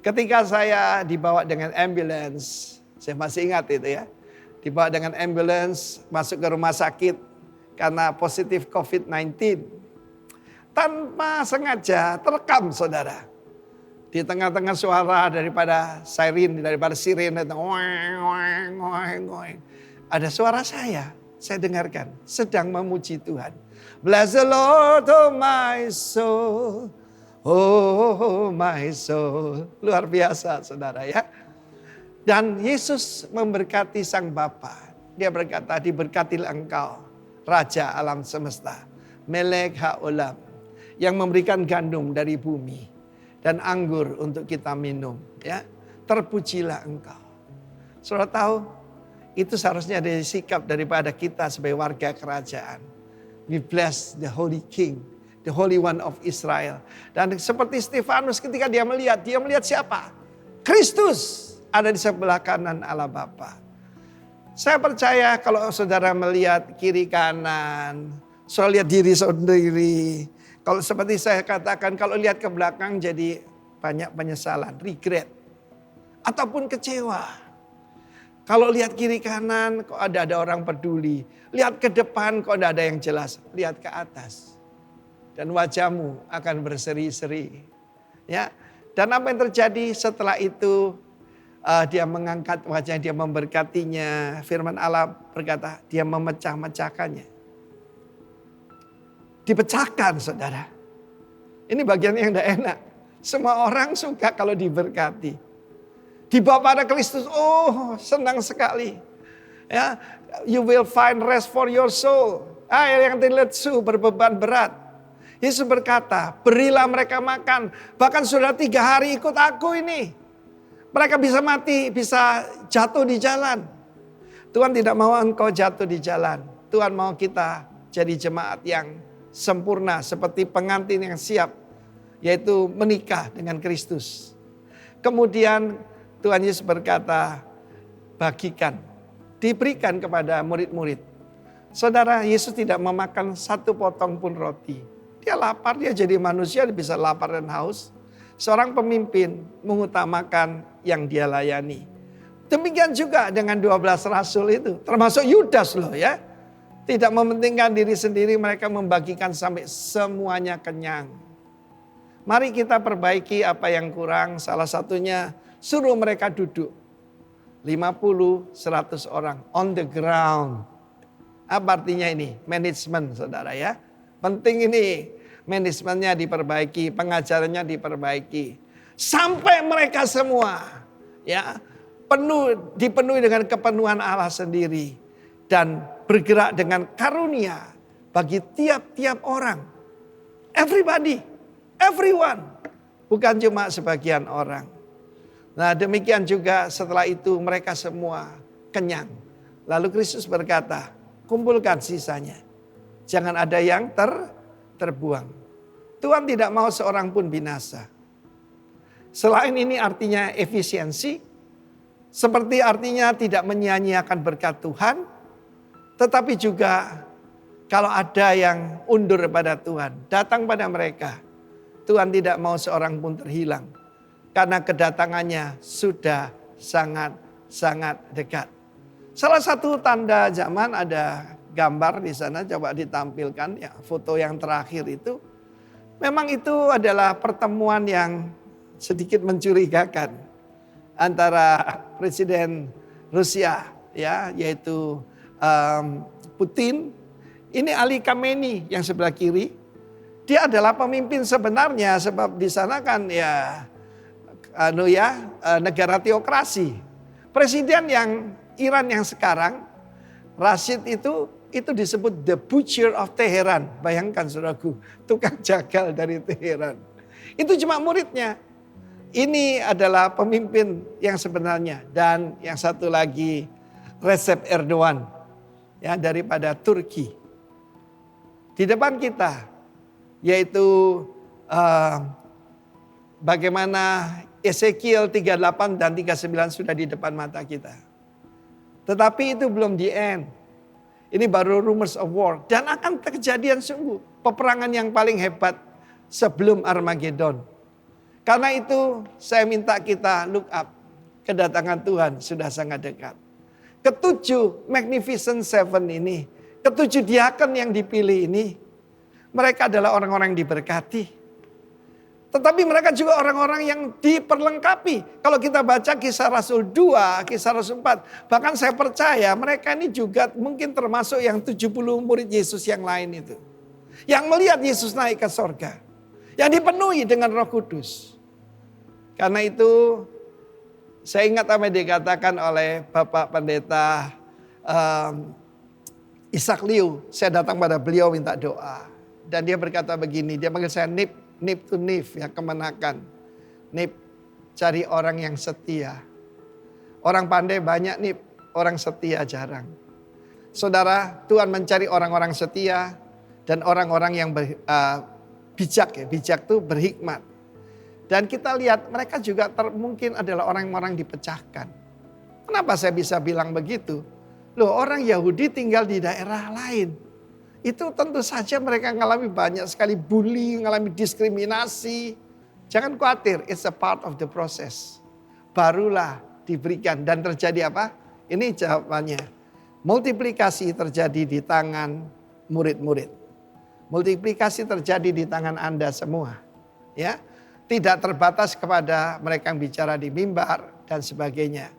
Ketika saya dibawa dengan ambulans, saya masih ingat itu ya. Dibawa dengan ambulans masuk ke rumah sakit karena positif COVID-19. Tanpa sengaja terekam saudara. Di tengah-tengah suara daripada siren, daripada siren. Ada suara saya dengarkan. Sedang memuji Tuhan. Bless the Lord oh my soul. Oh my soul. Luar biasa saudara ya. Dan Yesus memberkati sang Bapa. Dia berkata, diberkatilah engkau, Raja alam semesta, Melek ha'olam, yang memberikan gandum dari bumi dan anggur untuk kita minum. Ya, terpujilah engkau. Saudara tahu, itu seharusnya ada sikap daripada kita sebagai warga kerajaan. We bless the Holy King, the Holy One of Israel. Dan seperti Stefanus ketika dia melihat siapa? Kristus. Ada di sebelah kanan Allah Bapa. Saya percaya kalau saudara melihat kiri kanan, saudara lihat diri sendiri. Kalau seperti saya katakan, kalau lihat ke belakang jadi banyak penyesalan, regret. Ataupun kecewa. Kalau lihat kiri kanan kok ada orang peduli. Lihat ke depan kok ada yang jelas. Lihat ke atas. Dan wajahmu akan berseri-seri. Ya. Dan apa yang terjadi setelah itu? Dia mengangkat wajahnya, dia memberkatinya. Firman Allah berkata, dia memecah-mecahkannya. Dipecahkan saudara. Ini bagian yang tidak enak. Semua orang suka kalau diberkati. Dibawa pada Kristus, oh senang sekali. Ya, you will find rest for your soul. Yang diletsu berbeban berat. Yesus berkata, berilah mereka makan. Bahkan sudah 3 hari ikut aku ini. Mereka bisa mati, bisa jatuh di jalan. Tuhan tidak mau engkau jatuh di jalan. Tuhan mau kita jadi jemaat yang sempurna seperti pengantin yang siap. Yaitu menikah dengan Kristus. Kemudian Tuhan Yesus berkata, bagikan, diberikan kepada murid-murid. Saudara, Yesus tidak memakan 1 potong pun roti. Dia lapar, dia jadi manusia, dia bisa lapar dan haus. Seorang pemimpin mengutamakan yang dia layani. Demikian juga dengan 12 rasul itu. Termasuk Yudas loh ya. Tidak mementingkan diri sendiri, mereka membagikan sampai semuanya kenyang. Mari kita perbaiki apa yang kurang. Salah satunya suruh mereka duduk. 50, 100 orang on the ground. Apa artinya ini? Manajemen saudara ya. Penting ini. Manajemennya diperbaiki, pengajarannya diperbaiki. Sampai mereka semua ya dipenuhi dengan kepenuhan Allah sendiri. Dan bergerak dengan karunia bagi tiap-tiap orang. Everybody, everyone. Bukan cuma sebagian orang. Nah demikian juga setelah itu mereka semua kenyang. Lalu Kristus berkata, kumpulkan sisanya. Jangan ada yang terbuang. Tuhan tidak mau seorang pun binasa. Selain ini artinya efisiensi. Seperti artinya tidak menyia-nyiakan berkat Tuhan. Tetapi juga kalau ada yang undur pada Tuhan. Datang pada mereka. Tuhan tidak mau seorang pun terhilang. Karena kedatangannya sudah sangat dekat. Salah satu tanda zaman ada gambar di sana. Coba ditampilkan ya foto yang terakhir itu. Memang itu adalah pertemuan yang sedikit mencurigakan antara Presiden Rusia ya, yaitu Putin. Ini Ali Khamenei yang sebelah kiri. Dia adalah pemimpin sebenarnya, sebab di sana kan ya negara teokrasi. Presiden yang Iran yang sekarang, Rashid itu disebut the butcher of Teheran. Bayangkan saudaraku, tukang jagal dari Teheran. Itu cuma muridnya. Ini adalah pemimpin yang sebenarnya. Dan yang satu lagi Recep Erdogan ya, daripada Turki. Di depan kita yaitu bagaimana Ezekiel 38 dan 39 sudah di depan mata kita. Tetapi itu belum the end. Ini baru rumors of war. Dan akan kejadian sungguh. Peperangan yang paling hebat sebelum Armageddon. Karena itu saya minta kita look up. Kedatangan Tuhan sudah sangat dekat. Ketujuh Magnificent Seven ini. Ketujuh diakon yang dipilih ini. Mereka adalah orang-orang yang diberkati. Tetapi mereka juga orang-orang yang diperlengkapi. Kalau kita baca Kisah Rasul 2, Kisah Rasul 4. Bahkan saya percaya mereka ini juga mungkin termasuk yang 70 murid Yesus yang lain itu. Yang melihat Yesus naik ke sorga. Yang dipenuhi dengan Roh Kudus. Karena itu saya ingat apa yang dikatakan oleh Bapak Pendeta Ishak Liu. Saya datang pada beliau minta doa. Dan dia berkata begini, dia panggil saya Nip to Nif, ya kemenakan. Nip, cari orang yang setia. Orang pandai banyak Nip, orang setia jarang. Saudara, Tuhan mencari orang-orang setia dan orang-orang yang bijak ya. Bijak itu berhikmat. Dan kita lihat mereka juga mungkin adalah orang-orang dipecahkan. Kenapa saya bisa bilang begitu? Loh, orang Yahudi tinggal di daerah lain. Itu tentu saja mereka mengalami banyak sekali bully, mengalami diskriminasi. Jangan khawatir, it's a part of the process. Barulah diberikan dan terjadi apa? Ini jawabannya. Multiplikasi terjadi di tangan murid-murid. Multiplikasi terjadi di tangan Anda semua. Ya, tidak terbatas kepada mereka yang bicara di mimbar dan sebagainya.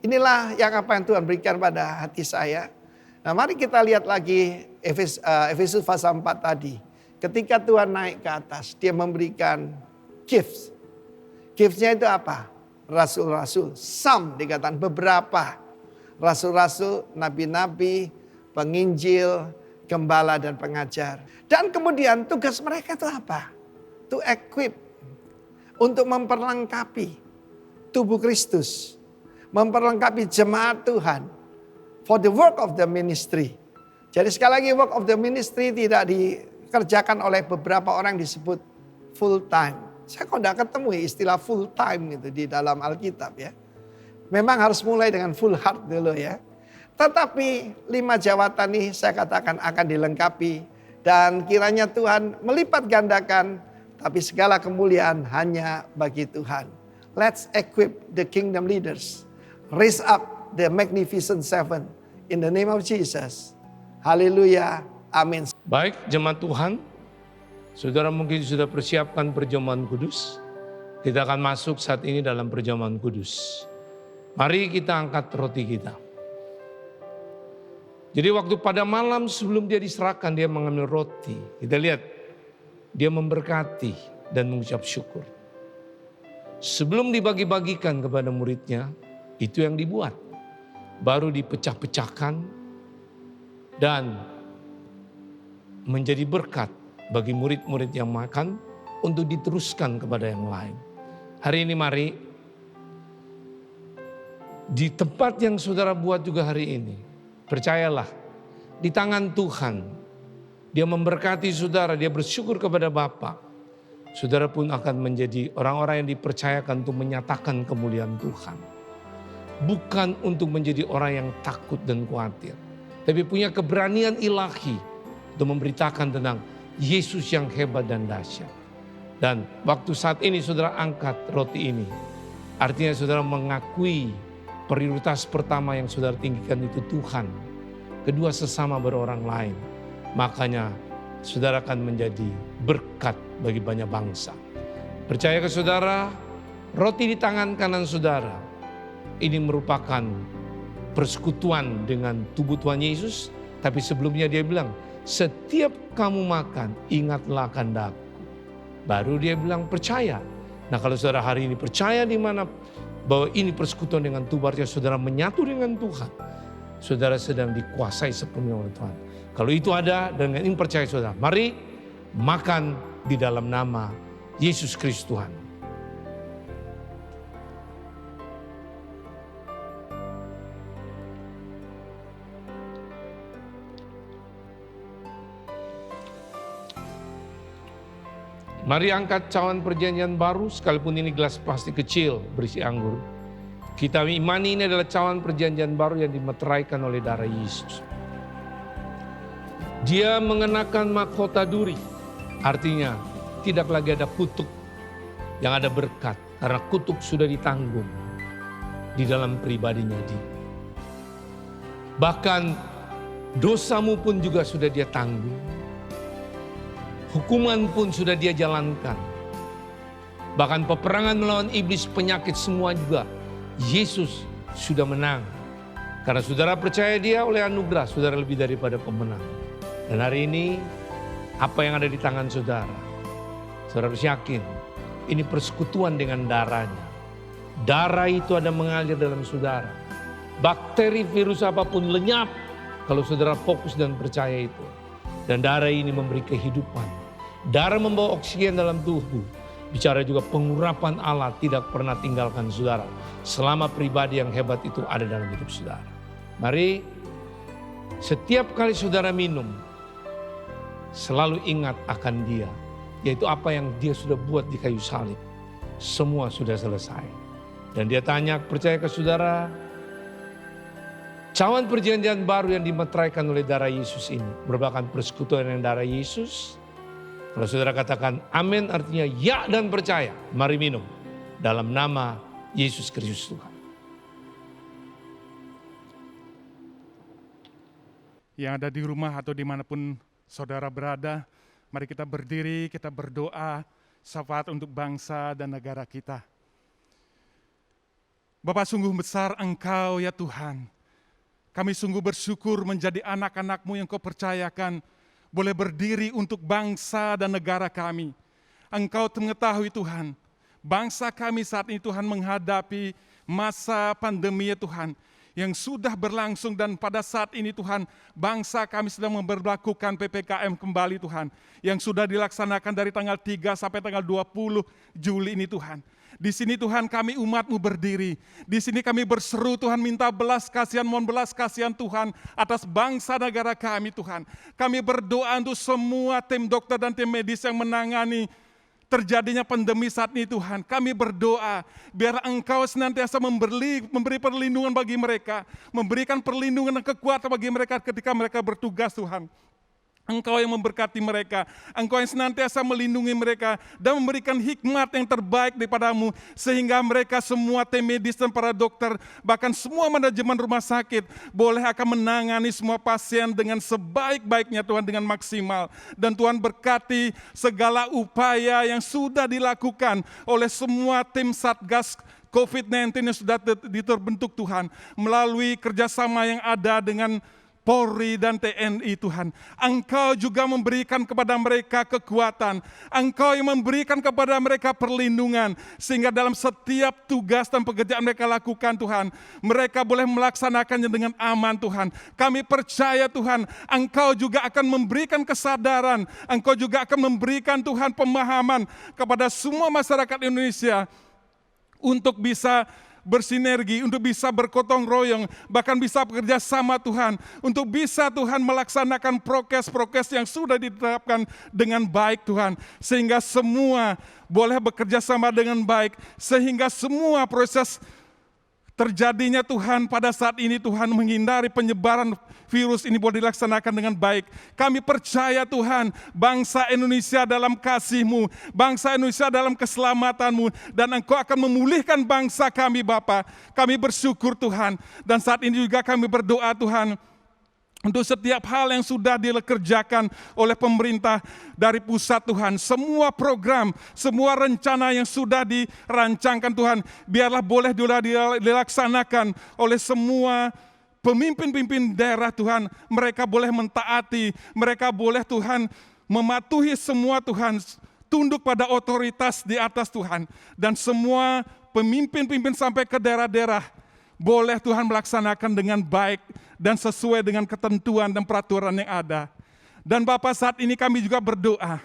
Inilah yang apa yang Tuhan berikan pada hati saya. Nah, mari kita lihat lagi Efesus pasal 4 tadi. Ketika Tuhan naik ke atas, dia memberikan gifts. Gifts-nya itu apa? Rasul-rasul. Some dikatakan beberapa. Rasul-rasul, nabi-nabi, penginjil, gembala dan pengajar. Dan kemudian tugas mereka itu apa? To equip. Untuk memperlengkapi tubuh Kristus. Memperlengkapi jemaat Tuhan. For the work of the ministry. Jadi sekali lagi work of the ministry tidak dikerjakan oleh beberapa orang disebut full time. Saya kok tidak ketemu istilah full time itu di dalam Alkitab ya. Memang harus mulai dengan full heart dulu ya. Tetapi 5 jawatan ini saya katakan akan dilengkapi. Dan kiranya Tuhan melipat gandakan. Tapi segala kemuliaan hanya bagi Tuhan. Let's equip the kingdom leaders. Raise up the Magnificent Seven. In the name of Jesus. Haleluya. Amin. Baik, jemaat Tuhan. Saudara mungkin sudah persiapkan perjamuan kudus. Kita akan masuk saat ini dalam perjamuan kudus. Mari kita angkat roti kita. Jadi waktu pada malam sebelum dia diserahkan, dia mengambil roti. Kita lihat, dia memberkati dan mengucap syukur. Sebelum dibagi-bagikan kepada muridnya, itu yang dibuat. Baru dipecah-pecahkan dan menjadi berkat bagi murid-murid yang makan untuk diteruskan kepada yang lain. Hari ini mari di tempat yang saudara buat juga hari ini, percayalah di tangan Tuhan. Dia memberkati saudara, dia bersyukur kepada Bapa. Saudara pun akan menjadi orang-orang yang dipercayakan untuk menyatakan kemuliaan Tuhan. Bukan untuk menjadi orang yang takut dan khawatir. Tapi punya keberanian ilahi untuk memberitakan tentang Yesus yang hebat dan dahsyat. Dan waktu saat ini saudara angkat roti ini. Artinya saudara mengakui prioritas pertama yang saudara tinggikan itu Tuhan. Kedua sesama berorang lain. Makanya saudara akan menjadi berkat bagi banyak bangsa. Percaya ke saudara, roti di tangan kanan saudara, ini merupakan persekutuan dengan tubuh Tuhan Yesus. Tapi sebelumnya dia bilang, setiap kamu makan, ingatlah akan daku. Baru dia bilang percaya. Nah kalau saudara hari ini percaya di mana bahwa ini persekutuan dengan tubuh, artinya saudara menyatu dengan Tuhan. Saudara sedang dikuasai sepenuhnya oleh Tuhan. Kalau itu ada dengan ini percaya saudara, mari makan di dalam nama Yesus Kristus Tuhan. Mari angkat cawan perjanjian baru, sekalipun ini gelas plastik kecil berisi anggur. Kita imani ini adalah cawan perjanjian baru yang dimeteraikan oleh darah Yesus. Dia mengenakan mahkota duri, artinya tidak lagi ada kutuk, yang ada berkat. Karena kutuk sudah ditanggung di dalam pribadinya dia. Bahkan dosamu pun juga sudah dia tanggung. Hukuman pun sudah dia jalankan. Bahkan peperangan melawan iblis, penyakit semua juga Yesus sudah menang. Karena saudara percaya dia, oleh anugerah saudara lebih daripada pemenang. Dan hari ini apa yang ada di tangan saudara, saudara harus yakin ini persekutuan dengan darahnya. Darah itu ada mengalir dalam saudara. Bakteri, virus apapun lenyap kalau saudara fokus dan percaya itu. Dan darah ini memberi kehidupan. Darah membawa oksigen dalam tubuh. Bicara juga pengurapan Allah tidak pernah tinggalkan saudara. Selama pribadi yang hebat itu ada dalam hidup saudara. Mari setiap kali saudara minum, selalu ingat akan dia. Yaitu apa yang dia sudah buat di kayu salib. Semua sudah selesai. Dan dia tanya, percaya ke saudara, cawan perjanjian baru yang dimeteraikan oleh darah Yesus ini merupakan persekutuan dengan darah Yesus. Kalau saudara katakan amin, artinya ya dan percaya. Mari minum dalam nama Yesus Kristus Tuhan. Yang ada di rumah atau dimanapun saudara berada, mari kita berdiri, kita berdoa syafaat untuk bangsa dan negara kita. Bapa, sungguh besar Engkau ya Tuhan. Kami sungguh bersyukur menjadi anak-anak-Mu yang Kau percayakan, boleh berdiri untuk bangsa dan negara kami. Engkau mengetahui Tuhan, bangsa kami saat ini Tuhan menghadapi masa pandemi ya Tuhan, yang sudah berlangsung dan pada saat ini Tuhan, bangsa kami sedang memberlakukan PPKM kembali Tuhan, yang sudah dilaksanakan dari tanggal 3 sampai tanggal 20 Juli ini Tuhan. Di sini Tuhan kami umat-Mu berdiri. Di sini kami berseru Tuhan, minta belas kasihan, mohon belas kasihan Tuhan atas bangsa negara kami Tuhan. Kami berdoa untuk semua tim dokter dan tim medis yang menangani terjadinya pandemi saat ini Tuhan. Kami berdoa biar Engkau senantiasa memberi perlindungan bagi mereka. Memberikan perlindungan dan kekuatan bagi mereka ketika mereka bertugas Tuhan. Engkau yang memberkati mereka, Engkau yang senantiasa melindungi mereka dan memberikan hikmat yang terbaik daripada-Mu, sehingga mereka semua tim medis dan para dokter, bahkan semua manajemen rumah sakit boleh akan menangani semua pasien dengan sebaik-baiknya Tuhan, dengan maksimal. Dan Tuhan berkati segala upaya yang sudah dilakukan oleh semua tim Satgas COVID-19 yang sudah terbentuk Tuhan, melalui kerjasama yang ada dengan Polri dan TNI Tuhan. Engkau juga memberikan kepada mereka kekuatan. Engkau yang memberikan kepada mereka perlindungan. Sehingga dalam setiap tugas dan pekerjaan mereka lakukan Tuhan, mereka boleh melaksanakannya dengan aman Tuhan. Kami percaya Tuhan, Engkau juga akan memberikan kesadaran. Engkau juga akan memberikan Tuhan pemahaman kepada semua masyarakat Indonesia untuk bisa bersinergi, untuk bisa bergotong royong, bahkan bisa bekerja sama Tuhan, untuk bisa Tuhan melaksanakan prokes-prokes yang sudah diterapkan dengan baik Tuhan, sehingga semua boleh bekerja sama dengan baik, sehingga semua proses terjadinya Tuhan pada saat ini Tuhan menghindari penyebaran virus ini boleh dilaksanakan dengan baik. Kami percaya Tuhan, bangsa Indonesia dalam kasih-Mu, bangsa Indonesia dalam keselamatan-Mu, dan Engkau akan memulihkan bangsa kami Bapa. Kami bersyukur Tuhan, dan saat ini juga kami berdoa Tuhan, untuk setiap hal yang sudah dikerjakan oleh pemerintah dari pusat Tuhan. Semua program, semua rencana yang sudah dirancangkan Tuhan, biarlah boleh dilaksanakan oleh semua pemimpin-pemimpin daerah Tuhan. Mereka boleh mentaati, mereka boleh Tuhan mematuhi semua Tuhan, tunduk pada otoritas di atas Tuhan. Dan semua pemimpin-pemimpin sampai ke daerah-daerah boleh Tuhan melaksanakan dengan baik dan sesuai dengan ketentuan dan peraturan yang ada. Dan Bapa, saat ini kami juga berdoa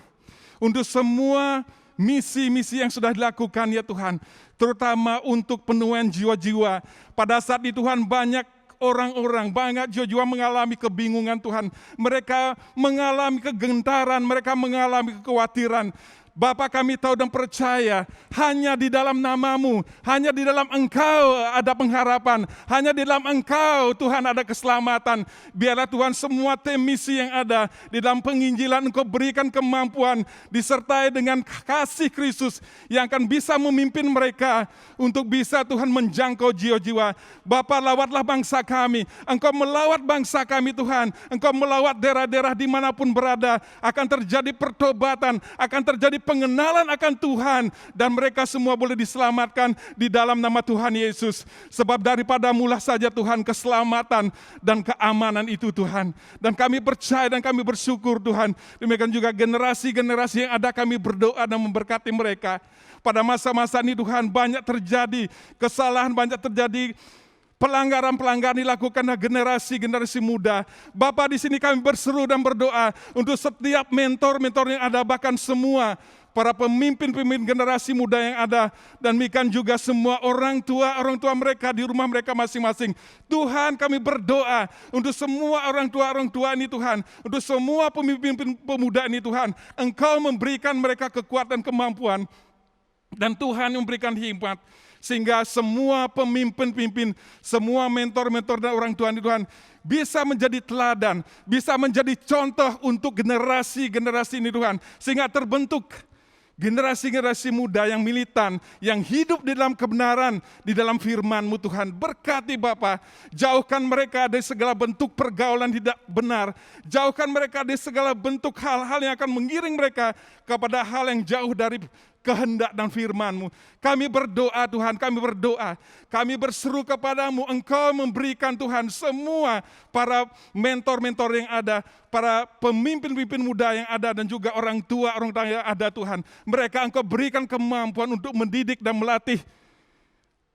untuk semua misi-misi yang sudah dilakukan ya Tuhan, terutama untuk penuaian jiwa-jiwa. Pada saat ini Tuhan, banyak orang-orang, banyak jiwa-jiwa mengalami kebingungan Tuhan. Mereka mengalami kegentaran, mereka mengalami kekhawatiran. Bapa, kami tahu dan percaya hanya di dalam nama-Mu, hanya di dalam Engkau ada pengharapan, hanya di dalam Engkau Tuhan ada keselamatan. Biarlah Tuhan semua tim misi yang ada di dalam penginjilan Engkau berikan kemampuan disertai dengan kasih Kristus yang akan bisa memimpin mereka untuk bisa Tuhan menjangkau jiwa-jiwa. Bapa, lawatlah bangsa kami, Engkau melawat bangsa kami Tuhan, Engkau melawat daerah-daerah dimanapun berada, akan terjadi pertobatan, akan terjadi pengenalan akan Tuhan, dan mereka semua boleh diselamatkan di dalam nama Tuhan Yesus. Sebab daripada mula saja Tuhan keselamatan dan keamanan itu Tuhan. Dan kami percaya dan kami bersyukur Tuhan. Demikian juga generasi-generasi yang ada, kami berdoa dan memberkati mereka. Pada masa-masa ini Tuhan, banyak terjadi kesalahan, banyak terjadi pelanggaran-pelanggaran dilakukan oleh generasi-generasi muda. Bapa, di sini kami berseru dan berdoa untuk setiap mentor-mentor yang ada, bahkan semua para pemimpin-pemimpin generasi muda yang ada, dan demikian juga semua orang tua mereka di rumah mereka masing-masing. Tuhan, kami berdoa untuk semua orang tua ini Tuhan, untuk semua pemimpin pemuda ini Tuhan, Engkau memberikan mereka kekuatan, kemampuan, dan Tuhan memberikan hikmat, sehingga semua pemimpin-pemimpin, semua mentor-mentor dan orang tua ini Tuhan, bisa menjadi teladan, bisa menjadi contoh untuk generasi-generasi ini Tuhan, sehingga terbentuk generasi-generasi muda yang militan, yang hidup di dalam kebenaran, di dalam firman-Mu Tuhan. Berkati Bapa, jauhkan mereka dari segala bentuk pergaulan tidak benar, jauhkan mereka dari segala bentuk hal-hal yang akan mengiring mereka kepada hal yang jauh dari kehendak dan firman-Mu. Kami berdoa Tuhan, kami berdoa, kami berseru kepadamu, Engkau memberikan Tuhan semua para mentor-mentor yang ada, para pemimpin-pemimpin muda yang ada, dan juga orang tua yang ada Tuhan. Mereka Engkau berikan kemampuan untuk mendidik dan melatih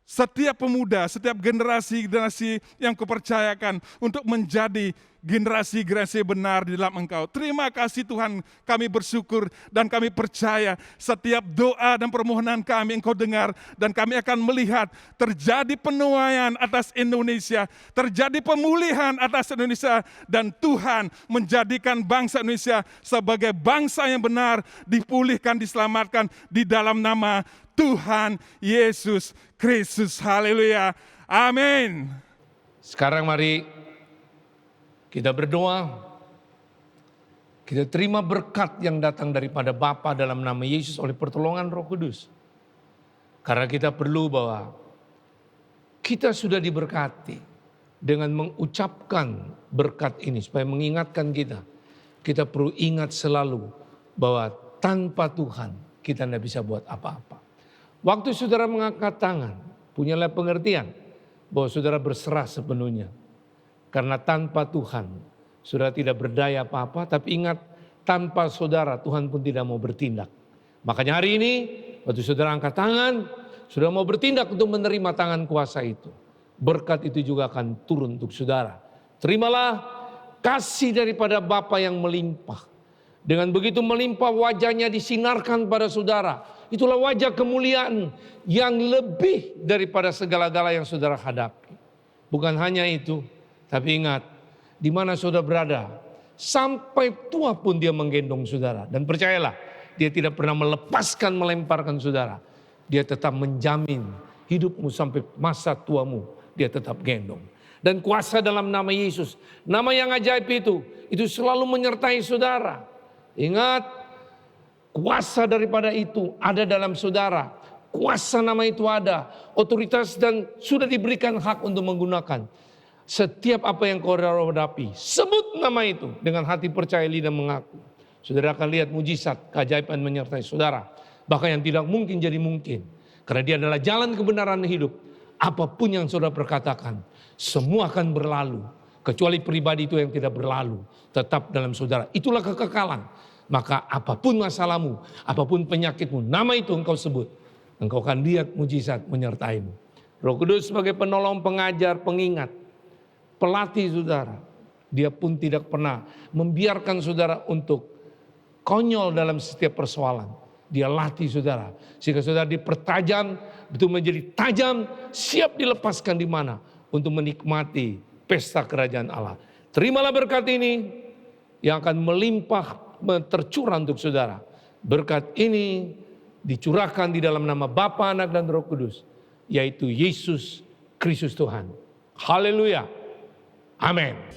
setiap pemuda, setiap generasi-generasi yang Kau percayakan untuk menjadi generasi-generasi benar di dalam Engkau. Terima kasih Tuhan, kami bersyukur dan kami percaya setiap doa dan permohonan kami Engkau dengar, dan kami akan melihat terjadi penuaian atas Indonesia, terjadi pemulihan atas Indonesia, dan Tuhan menjadikan bangsa Indonesia sebagai bangsa yang benar, dipulihkan, diselamatkan di dalam nama Tuhan Yesus Kristus. Haleluya. Amin. Sekarang mari kita berdoa. Kita terima berkat yang datang daripada Bapa dalam nama Yesus oleh pertolongan Roh Kudus. Karena kita perlu bahwa kita sudah diberkati dengan mengucapkan berkat ini, supaya mengingatkan kita. Kita perlu ingat selalu bahwa tanpa Tuhan kita tidak bisa buat apa-apa. Waktu saudara mengangkat tangan, punyalah pengertian bahwa saudara berserah sepenuhnya. Karena tanpa Tuhan, saudara tidak berdaya apa-apa, tapi ingat, tanpa saudara Tuhan pun tidak mau bertindak. Makanya hari ini, waktu saudara angkat tangan, saudara mau bertindak untuk menerima tangan kuasa itu. Berkat itu juga akan turun untuk saudara. Terimalah kasih daripada Bapa yang melimpah. Dengan begitu melimpah, wajahnya disinarkan pada saudara. Itulah wajah kemuliaan yang lebih daripada segala-gala yang saudara hadapi. Bukan hanya itu, tapi ingat, di mana saudara berada, sampai tua pun dia menggendong saudara. Dan percayalah, dia tidak pernah melepaskan, melemparkan saudara. Dia tetap menjamin hidupmu sampai masa tuamu, dia tetap gendong. Dan kuasa dalam nama Yesus, nama yang ajaib itu selalu menyertai saudara. Ingat, kuasa daripada itu ada dalam saudara. Kuasa nama itu ada, otoritas, dan sudah diberikan hak untuk menggunakan. Setiap apa yang kau hadapi, sebut nama itu dengan hati percaya dan mengaku. Saudara akan lihat mujizat, keajaiban menyertai saudara. Bahkan yang tidak mungkin jadi mungkin. Karena dia adalah jalan kebenaran hidup. Apapun yang saudara perkatakan, semua akan berlalu. Kecuali pribadi itu yang tidak berlalu. Tetap dalam saudara. Itulah kekekalan. Maka apapun masalahmu, apapun penyakitmu, nama itu engkau sebut. Engkau akan lihat mujizat menyertaimu. Roh Kudus sebagai penolong, pengajar, pengingat, pelatih saudara. Dia pun tidak pernah membiarkan saudara untuk konyol dalam setiap persoalan. Dia latih saudara. Sehingga saudara dipertajam, betul menjadi tajam, siap dilepaskan di mana untuk menikmati pesta kerajaan Allah. Terimalah berkat ini yang akan melimpah tercurah untuk saudara. Berkat ini dicurahkan di dalam nama Bapa, Anak, dan Roh Kudus, yaitu Yesus Kristus Tuhan. Haleluya. Amin.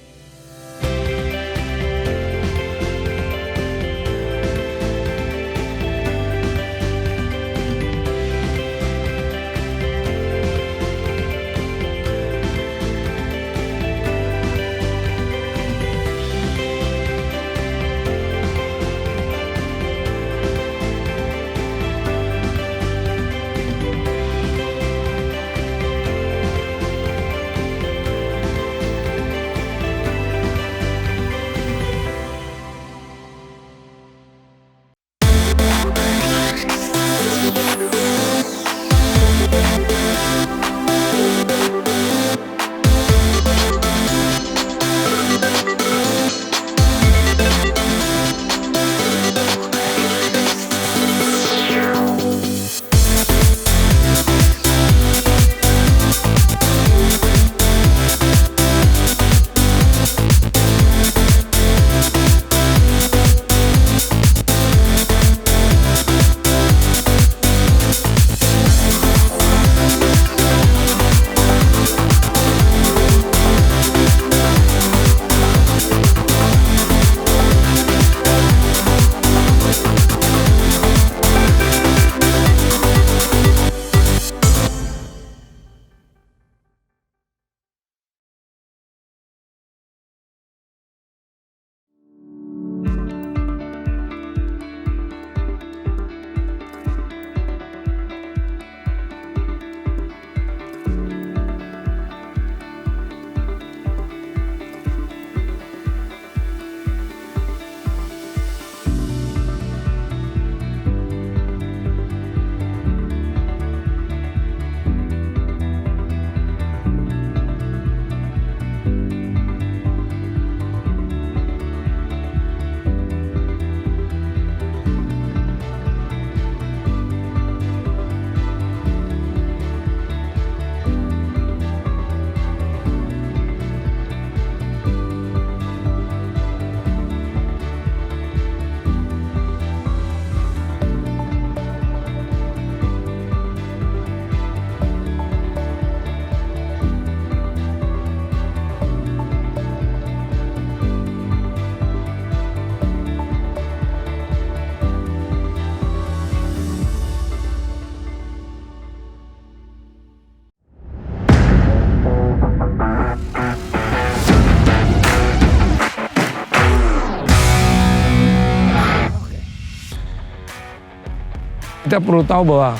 Kita perlu tahu bahwa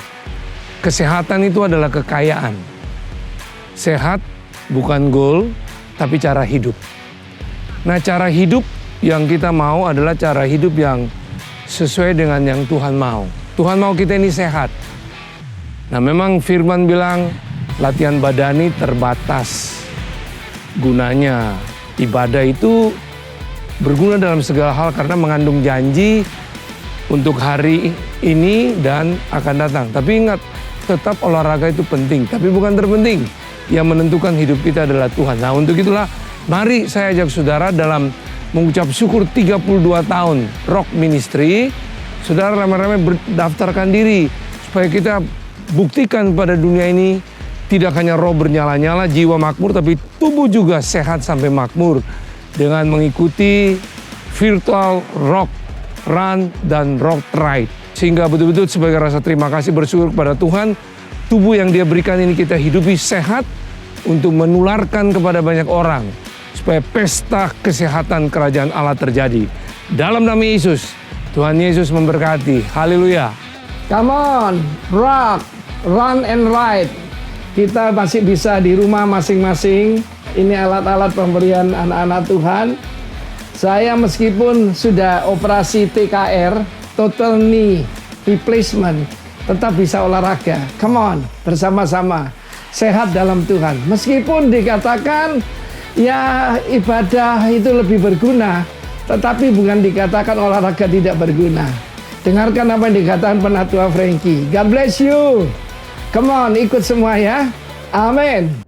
kesehatan itu adalah kekayaan. Sehat bukan goal, tapi cara hidup. Nah, cara hidup yang kita mau adalah cara hidup yang sesuai dengan yang Tuhan mau. Tuhan mau kita ini sehat. Nah, memang firman bilang latihan badani terbatas. Gunanya ibadah itu berguna dalam segala hal karena mengandung janji untuk hari ini dan akan datang. Tapi ingat, tetap olahraga itu penting, tapi bukan terpenting. Yang menentukan hidup kita adalah Tuhan. Nah, untuk itulah mari saya ajak saudara dalam mengucap syukur 32 tahun Rock Ministry. Saudara ramai-ramai berdaftarkan diri supaya kita buktikan pada dunia ini tidak hanya roh bernyala-nyala, jiwa makmur, tapi tubuh juga sehat sampai makmur dengan mengikuti virtual rock run dan rock ride. Sehingga betul-betul sebagai rasa terima kasih bersyukur kepada Tuhan, tubuh yang Dia berikan ini kita hidupi sehat, untuk menularkan kepada banyak orang supaya pesta kesehatan kerajaan Allah terjadi. Dalam nama Yesus, Tuhan Yesus memberkati. Haleluya. Come on, rock, run and ride. Kita masih bisa di rumah masing-masing. Ini alat-alat pemberian anak-anak Tuhan. Saya meskipun sudah operasi TKR, total knee replacement, tetap bisa olahraga. Come on, bersama-sama. Sehat dalam Tuhan. Meskipun dikatakan ya ibadah itu lebih berguna, tetapi bukan dikatakan olahraga tidak berguna. Dengarkan apa yang dikatakan Penatua Frankie. God bless you. Come on, ikut semua ya. Amin.